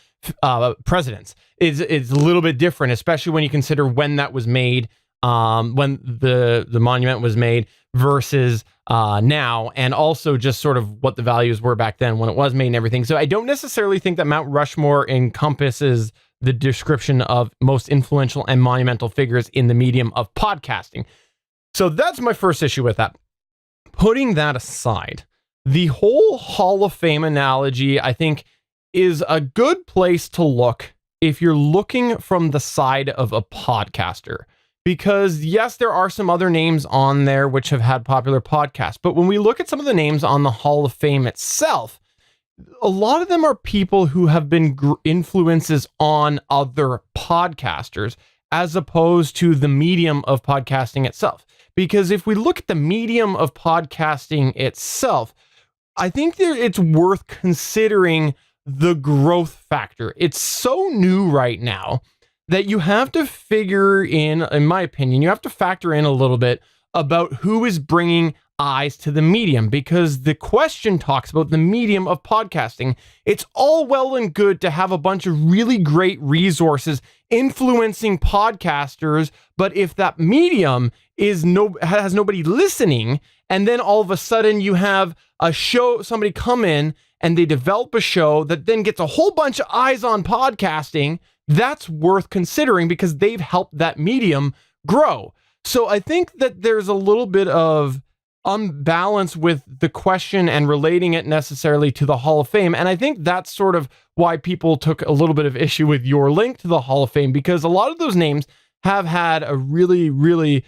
presidents. It's a little bit different, especially when you consider when that was made, when the monument was made versus now, and also just sort of what the values were back then when it was made and everything. So I don't necessarily think that Mount Rushmore encompasses the description of most influential and monumental figures in the medium of podcasting. So that's my first issue with that. Putting that aside, the whole Hall of Fame analogy, I think, is a good place to look if you're looking from the side of a podcaster. Because yes, there are some other names on there which have had popular podcasts, but when we look at some of the names on the Hall of Fame itself, a lot of them are people who have been influences on other podcasters as opposed to the medium of podcasting itself. Because if we look at the medium of podcasting itself, I think it's worth considering the growth factor. It's so new right now that you have to figure in my opinion, you have to factor in a little bit about who is bringing eyes to the medium, because the question talks about the medium of podcasting. It's all well and good to have a bunch of really great resources influencing podcasters, but if that medium has nobody listening, and then all of a sudden you have a show, somebody come in and they develop a show that then gets a whole bunch of eyes on podcasting, that's worth considering because they've helped that medium grow. So I think that there's a little bit of unbalance with the question and relating it necessarily to the Hall of Fame. And I think that's sort of why people took a little bit of issue with your link to the Hall of Fame, because a lot of those names have had a really, really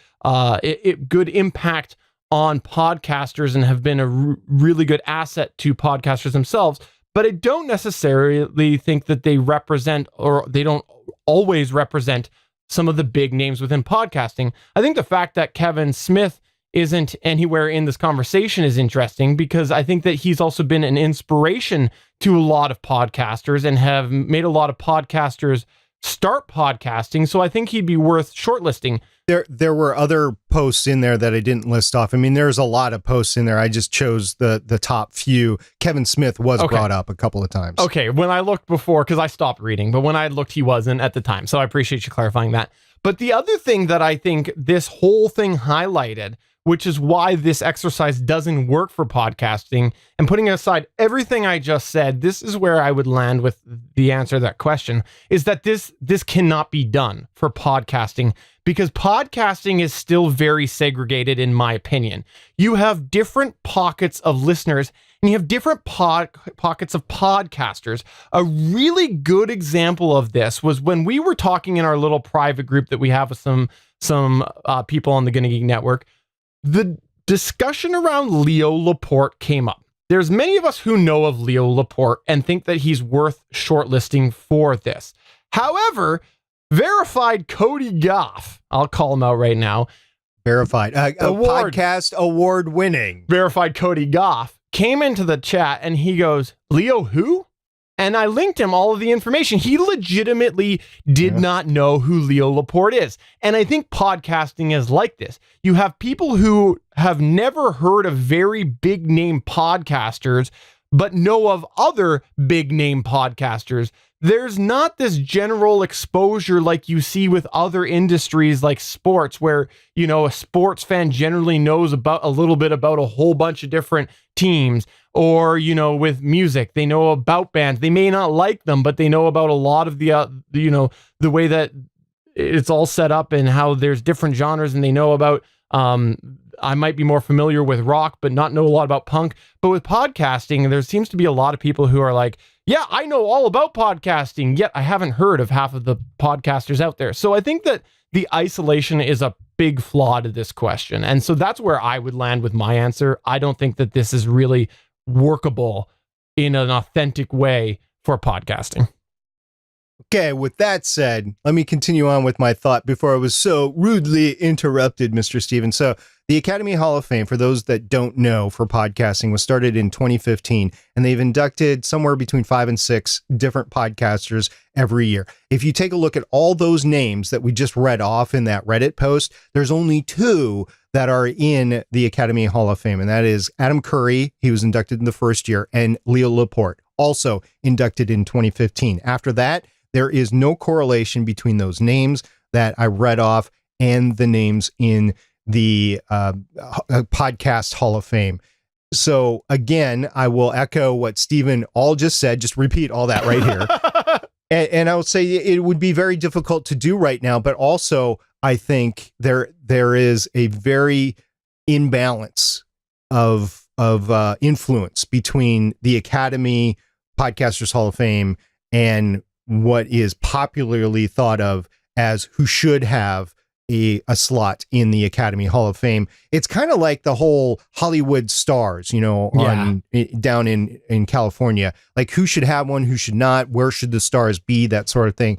good impact on podcasters and have been a really good asset to podcasters themselves. But I don't necessarily think that they represent, or they don't always represent, some of the big names within podcasting. I think the fact that Kevin Smith isn't anywhere in this conversation is interesting, because I think that he's also been an inspiration to a lot of podcasters and have made a lot of podcasters start podcasting. So I think he'd be worth shortlisting. There were other posts in there that I didn't list off. I mean, there's a lot of posts in there. I just chose the top few. Kevin Smith was brought up a couple of times. Okay, when I looked before, because I stopped reading, but when I looked, he wasn't at the time. So I appreciate you clarifying that. But the other thing that I think this whole thing highlighted, which is why this exercise doesn't work for podcasting, and putting aside everything I just said, this is where I would land with the answer to that question, is that this cannot be done for podcasting, because podcasting is still very segregated, in my opinion. You have different pockets of listeners, and you have different pockets of podcasters. A really good example of this was when we were talking in our little private group that we have with some people on the GonnaGeek network. The discussion around Leo Laporte came up. There's many of us who know of Leo Laporte and think that he's worth shortlisting for this. However, verified Cody Goff, I'll call him out right now. Verified. Podcast award winning. Verified Cody Goff came into the chat and he goes, Leo who? And I linked him all of the information. He legitimately did not know who Leo Laporte is. And I think podcasting is like this. You have people who have never heard of very big name podcasters, but know of other big name podcasters. There's not this general exposure like you see with other industries like sports, where, you know, a sports fan generally knows about a little bit about a whole bunch of different teams. Or, you know, with music, they know about bands. They may not like them, but they know about a lot of the the way that it's all set up and how there's different genres, and they know about, I might be more familiar with rock, but not know a lot about punk. But with podcasting, there seems to be a lot of people who are like, yeah, I know all about podcasting, yet I haven't heard of half of the podcasters out there. So I think that the isolation is a big flaw to this question. And so that's where I would land with my answer. I don't think that this is really workable in an authentic way for podcasting. Okay, with that said, let me continue on with my thought before I was so rudely interrupted, Mr. Steven. So the Academy Hall of Fame, for those that don't know, for podcasting, was started in 2015, and they've inducted somewhere between 5 and 6 different podcasters every year. If you take a look at all those names that we just read off in that Reddit post, there's only 2 that are in the Academy Hall of Fame, and that is Adam Curry, he was inducted in the first year, and Leo Laporte, also inducted in 2015. After that, there is no correlation between those names that I read off and the names in the Podcast Hall of Fame. So again, I will echo what Stephen all just said, just repeat all that right here. and I will say it would be very difficult to do right now, but also I think there is a very imbalance of influence between the Academy, Podcasters Hall of Fame, and what is popularly thought of as who should have a slot in the Academy Hall of Fame. It's kind of like the whole Hollywood stars, you know, down in California, like who should have one, who should not, where should the stars be, that sort of thing.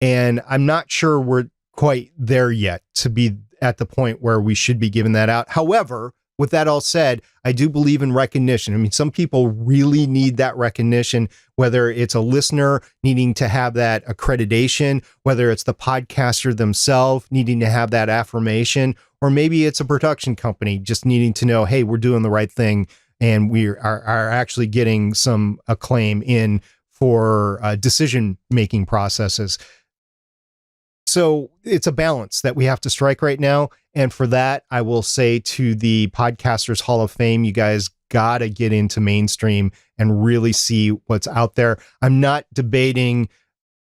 And I'm not sure we're quite there yet to be at the point where we should be giving that out. However, with that all said, I do believe in recognition. I mean, some people really need that recognition, whether it's a listener needing to have that accreditation, whether it's the podcaster themselves needing to have that affirmation, or maybe it's a production company just needing to know, hey, we're doing the right thing and we are actually getting some acclaim in for decision-making processes. So it's a balance that we have to strike right now. And for that, I will say to the Podcasters Hall of Fame, you guys got to get into mainstream and really see what's out there. I'm not debating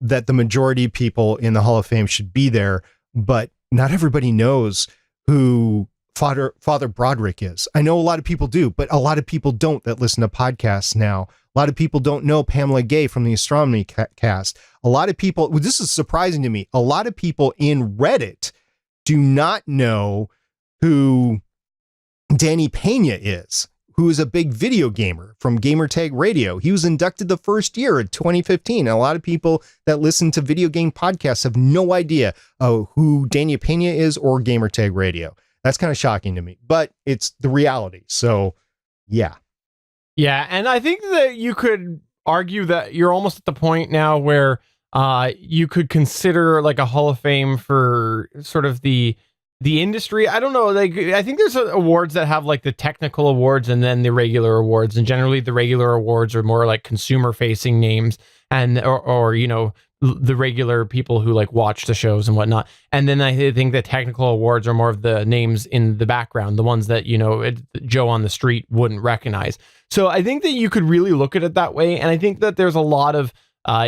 that the majority of people in the Hall of Fame should be there, but not everybody knows who Father Broderick is. I know a lot of people do, but a lot of people don't that listen to podcasts now. A lot of people don't know Pamela Gay from the Astronomy Cast. A lot of people, this is surprising to me, a lot of people in Reddit do not know who Danny Pena is, who is a big video gamer from Gamertag Radio. He was inducted the first year in 2015. And a lot of people that listen to video game podcasts have no idea who Danny Pena is or Gamertag Radio. That's kind of shocking to me, but it's the reality. So, yeah. Yeah, and I think that you could argue that you're almost at the point now where you could consider like a Hall of Fame for sort of the industry. I don't know. Like, I think there's awards that have like the technical awards and then the regular awards, and generally the regular awards are more like consumer facing names and or you know, the regular people who like watch the shows and whatnot. And then I think the technical awards are more of the names in the background, the ones that, you know, Joe on the street wouldn't recognize. So I think that you could really look at it that way. And I think that there's a lot of,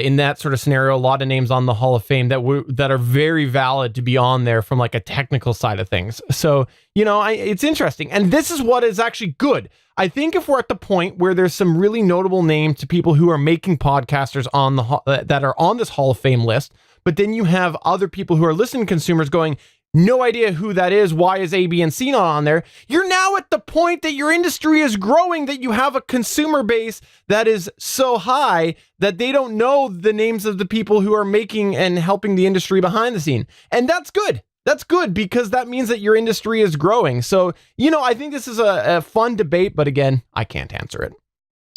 in that sort of scenario, a lot of names on the Hall of Fame that are very valid to be on there from like a technical side of things. So, you know, it's interesting. And this is what is actually good. I think if we're at the point where there's some really notable names to people who are making podcasters on that are on this Hall of Fame list, but then you have other people who are listening consumers going, no idea who that is. Why is A, B, and C not on there? You're now at the point that your industry is growing, that you have a consumer base that is so high that they don't know the names of the people who are making and helping the industry behind the scene. And that's good. That's good because that means that your industry is growing. So, you know, I think this is a fun debate, but again, I can't answer it.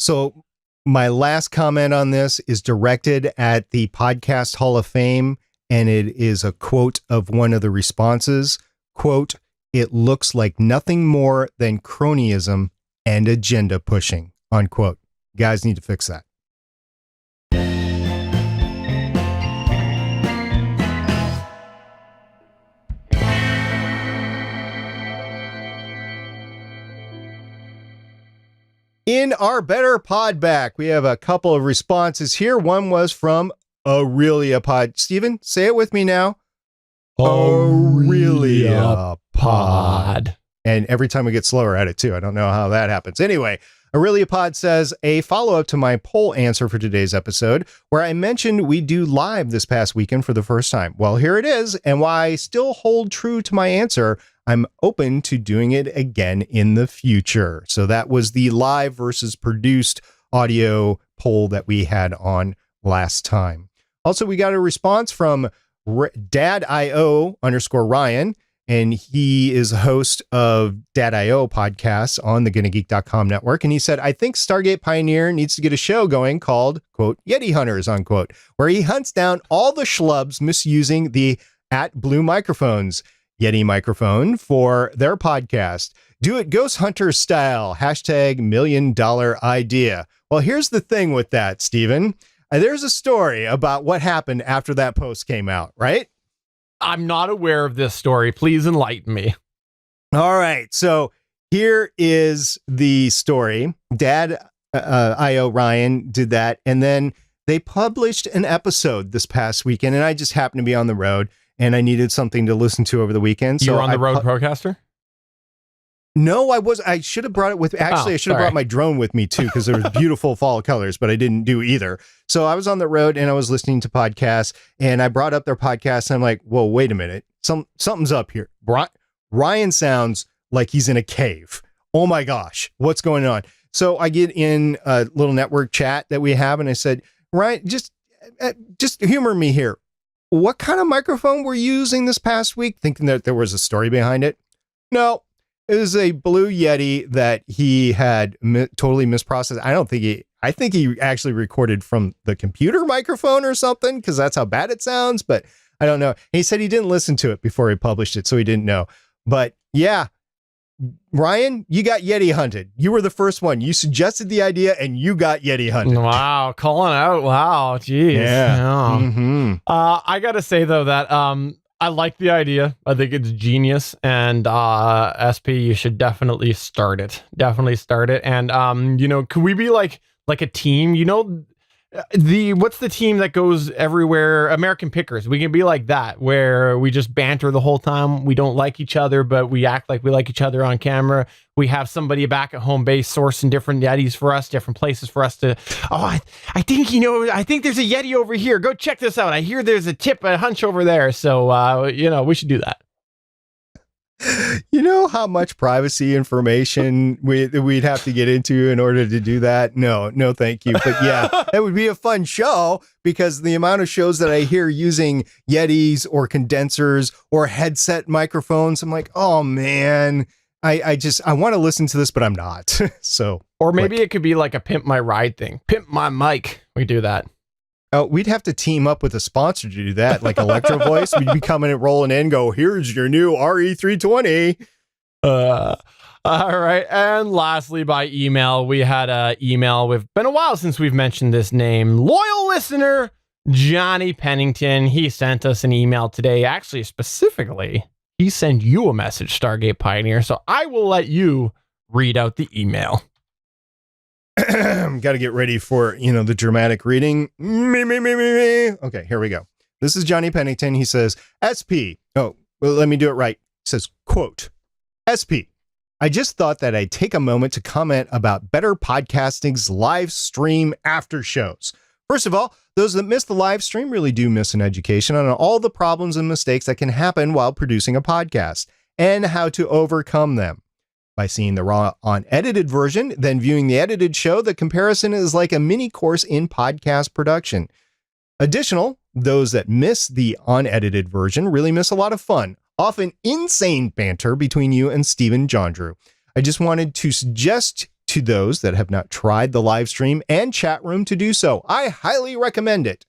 So my last comment on this is directed at the Podcast Hall of Fame, and it is a quote of one of the responses. Quote, "It looks like nothing more than cronyism and agenda pushing." Unquote. You guys need to fix that. In our Better Podback, we have a couple of responses here. One was from Aurelia Pod. Steven, say it with me now. Aurelia Pod. And every time we get slower at it too. I don't know how that happens. Anyway, Aurelia Pod says, a follow-up to my poll answer for today's episode, where I mentioned we do live this past weekend for the first time. Well, here it is. And while I still hold true to my answer, I'm open to doing it again in the future. So that was the live versus produced audio poll that we had on last time. Also, we got a response from Dad.io_Ryan, and he is a host of Dad.io podcasts on the GonnaGeek.com network. And he said, I think Stargate Pioneer needs to get a show going called, quote, Yeti Hunters, unquote, where he hunts down all the schlubs misusing the @blue microphones Yeti microphone for their podcast. Do it Ghost Hunter style, #$1,000,000 Well, here's the thing with that, Steven. There's a story about what happened after that post came out, right? I'm not aware of this story. Please enlighten me. All right. So here is the story. Dad.io Ryan did that. And then they published an episode this past weekend. And I just happened to be on the road and I needed something to listen to over the weekend. You were on the Rode Procaster? No, I should have brought it with. Actually, I should have brought my drone with me too, because there was beautiful fall colors, but I didn't do either. So I was on the road and I was listening to podcasts, and I brought up their podcast, and I'm like, "Whoa, wait a minute! Something's up here." Ryan sounds like he's in a cave. Oh my gosh, what's going on? So I get in a little network chat that we have, and I said, "Ryan, just humor me here. What kind of microphone were you using this past week?" Thinking that there was a story behind it. No. It was a Blue Yeti that he had totally misprocessed. I think he actually recorded from the computer microphone or something, because that's how bad it sounds, but I don't know. And he said he didn't listen to it before he published it, so he didn't know. But yeah, Ryan, you got Yeti hunted. You were the first one. You suggested the idea and you got Yeti hunted. Wow, calling out. Wow, geez. Yeah. Mm-hmm. I got to say, though, that I like the idea. I think it's genius. And SP, you should definitely start it. Definitely start it. And, you know, could we be like a team? You know, what's the team that goes everywhere? American Pickers. We can be like that, where we just banter the whole time. We don't like each other, but we act like we like each other on camera. We have somebody back at home base sourcing different Yetis for us, different places for us to, I think, I think there's a Yeti over here. Go check this out. I hear there's a hunch over there. So, we should do that. You know how much privacy information we'd have to get into in order to do that? No, thank you. But yeah, that would be a fun show, because the amount of shows that I hear using Yetis or condensers or headset microphones, I'm like, oh man, I want to listen to this, but I'm not. So, or maybe it could be like a pimp my ride thing. Pimp my mic. We do that. Oh, we'd have to team up with a sponsor to do that, like Electro Voice. We'd be coming and rolling in, go, here's your new RE320. All right. And lastly, by email, we had an email. It's been a while since we've mentioned this name. Loyal listener, Johnny Pennington. He sent us an email today. Actually, specifically, he sent you a message, Stargate Pioneer. So I will let you read out the email. Got to get ready for, the dramatic reading. Me. Okay, here we go. This is Johnny Pennington. He says, SP. Oh, well, let me do it right. He says, quote, SP. I just thought that I'd take a moment to comment about Better Podcasting's live stream after shows. First of all, those that miss the live stream really do miss an education on all the problems and mistakes that can happen while producing a podcast and how to overcome them. By seeing the raw unedited version, then viewing the edited show, the comparison is like a mini course in podcast production. Additional, those that miss the unedited version really miss a lot of fun, often insane banter between you and Stephen Jondrew. I just wanted to suggest to those that have not tried the live stream and chat room to do so. I highly recommend it.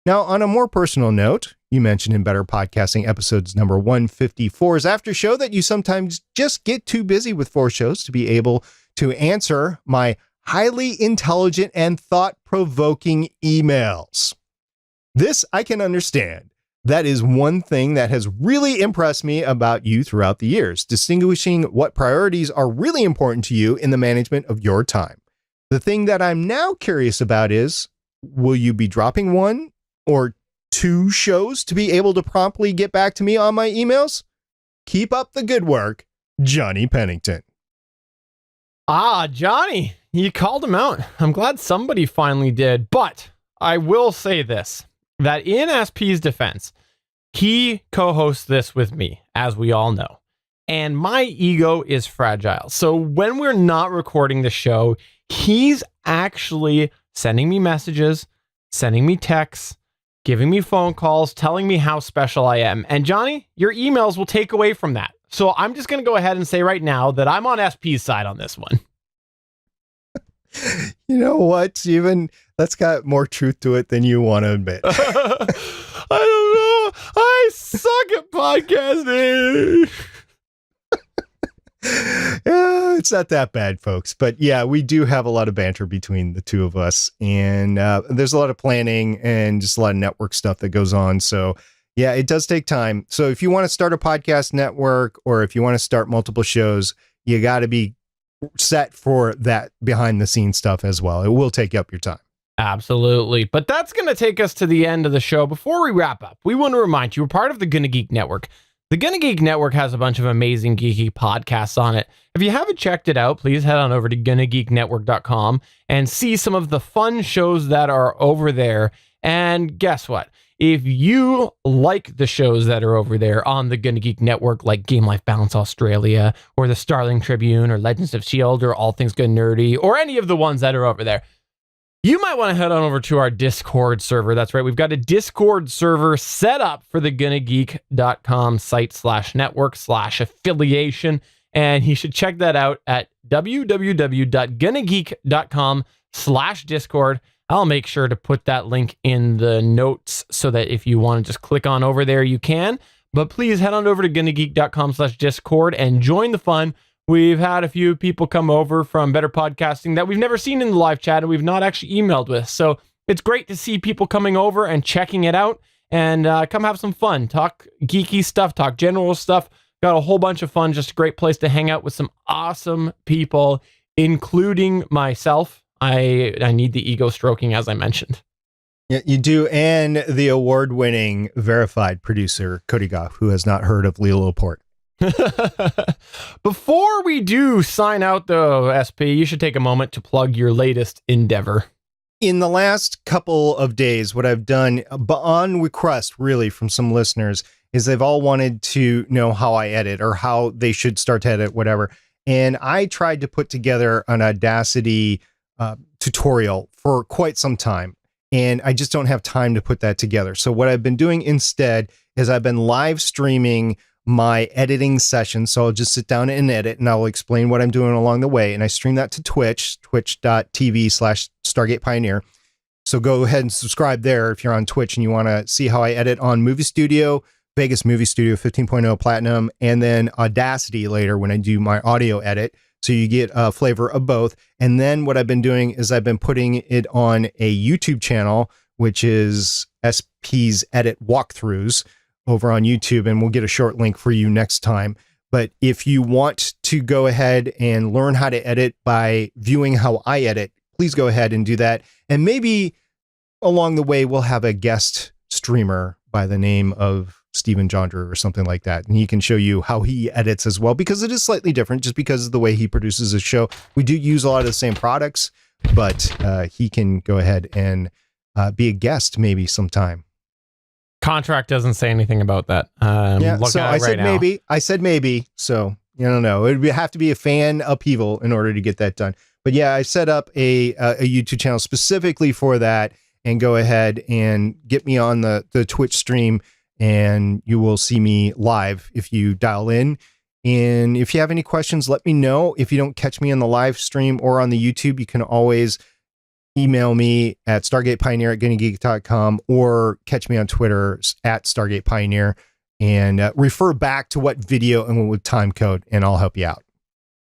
Now, on a more personal note, you mentioned in Better Podcasting episodes number 154's after show that you sometimes just get too busy with 4 shows to be able to answer my highly intelligent and thought-provoking emails. This I can understand. That is one thing that has really impressed me about you throughout the years, distinguishing what priorities are really important to you in the management of your time. The thing that I'm now curious about is, will you be dropping 1 or 2 shows to be able to promptly get back to me on my emails? Keep up the good work, Johnny Pennington. Johnny, you called him out. I'm glad somebody finally did. But I will say this, that in SP's defense, he co-hosts this with me, as we all know. And my ego is fragile. So when we're not recording the show, he's actually sending me messages, sending me texts, giving me phone calls, telling me how special I am. And Johnny, your emails will take away from that. So I'm just going to go ahead and say right now that I'm on SP's side on this one. You know what, Steven? That's got more truth to it than you want to admit. I don't know. I suck at podcasting. Yeah, it's not that bad, folks. But yeah, we do have a lot of banter between the two of us. And there's a lot of planning and just a lot of network stuff that goes on. So yeah, it does take time. So if you want to start a podcast network or if you want to start multiple shows, you got to be set for that behind the scenes stuff as well. It will take up your time. Absolutely. But that's going to take us to the end of the show. Before we wrap up, we want to remind you we're part of the GonnaGeek Network. The GonnaGeek Network has a bunch of amazing geeky podcasts on it. If you haven't checked it out, please head on over to GonnaGeekNetwork.com and see some of the fun shows that are over there. And guess what? If you like the shows that are over there on the GonnaGeek Network, like Game Life Balance Australia, or the Starling Tribune, or Legends of S.H.I.E.L.D., or All Things Good Nerdy, or any of the ones that are over there, you might want to head on over to our Discord server. That's right. We've got a Discord server set up for the GonnaGeek.com site/network/affiliation. And you should check that out at www.GonnaGeek.com/Discord. I'll make sure to put that link in the notes so that if you want to just click on over there, you can. But please head on over to GonnaGeek.com/Discord and join the fun. We've had a few people come over from Better Podcasting that we've never seen in the live chat and we've not actually emailed with. So it's great to see people coming over and checking it out and come have some fun. Talk geeky stuff, talk general stuff. Got a whole bunch of fun. Just a great place to hang out with some awesome people, including myself. I need the ego stroking, as I mentioned. Yeah, you do. And the award-winning verified producer, Cody Goff, who has not heard of Leo Laporte. Before we do sign out, though, SP, you should take a moment to plug your latest endeavor. In the last couple of days, what I've done, on request really from some listeners, is they've all wanted to know how I edit or how they should start to edit, whatever. And I tried to put together an Audacity tutorial for quite some time. And I just don't have time to put that together. So what I've been doing instead is I've been live streaming my editing session. So I'll just sit down and edit, and I'll explain what I'm doing along the way. And I stream that to Twitch, twitch.tv/Stargate Pioneer. So go ahead and subscribe there if you're on Twitch and you want to see how I edit on Movie Studio, Vegas Movie Studio 15.0 Platinum, and then Audacity later when I do my audio edit. So you get a flavor of both. And then what I've been doing is I've been putting it on a YouTube channel, which is SP's Edit Walkthroughs over on YouTube. And we'll get a short link for you next time. But if you want to go ahead and learn how to edit by viewing how I edit, please go ahead and do that. And maybe along the way, we'll have a guest streamer by the name of Stephen Jondrew or something like that. And he can show you how he edits as well, because it is slightly different just because of the way he produces his show. We do use a lot of the same products, but he can go ahead and be a guest maybe sometime. Contract doesn't say anything about that. Yeah, so I said maybe. I said maybe. So you don't know. It would have to be a fan upheaval in order to get that done. But yeah, I set up a YouTube channel specifically for that, and go ahead and get me on the Twitch stream, and you will see me live if you dial in. And if you have any questions, let me know. If you don't catch me on the live stream or on the YouTube, you can always email me at stargatepioneer@GonnaGeek.com or catch me on Twitter at Stargate Pioneer, and refer back to what video and what time code, and I'll help you out.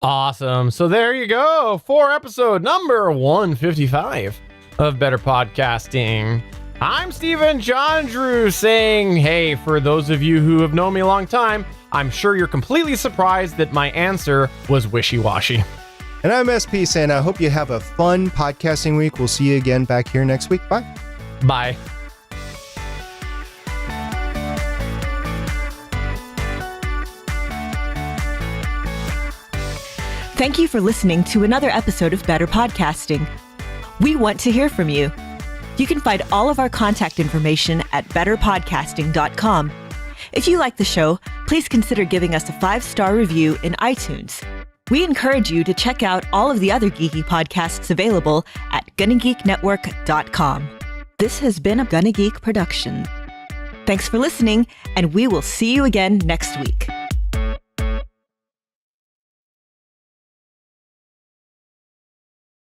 Awesome. So there you go for episode number 155 of Better Podcasting. I'm Stephen Jondrew saying, hey, for those of you who have known me a long time, I'm sure you're completely surprised that my answer was wishy-washy. And I'm SP saying I hope you have a fun podcasting week. We'll see you again back here next week. Bye. Bye. Thank you for listening to another episode of Better Podcasting. We want to hear from you. You can find all of our contact information at betterpodcasting.com. If you like the show, please consider giving us a 5-star review in iTunes. We encourage you to check out all of the other geeky podcasts available at GonnaGeekNetwork.com. This has been a GonnaGeek production. Thanks for listening, and we will see you again next week.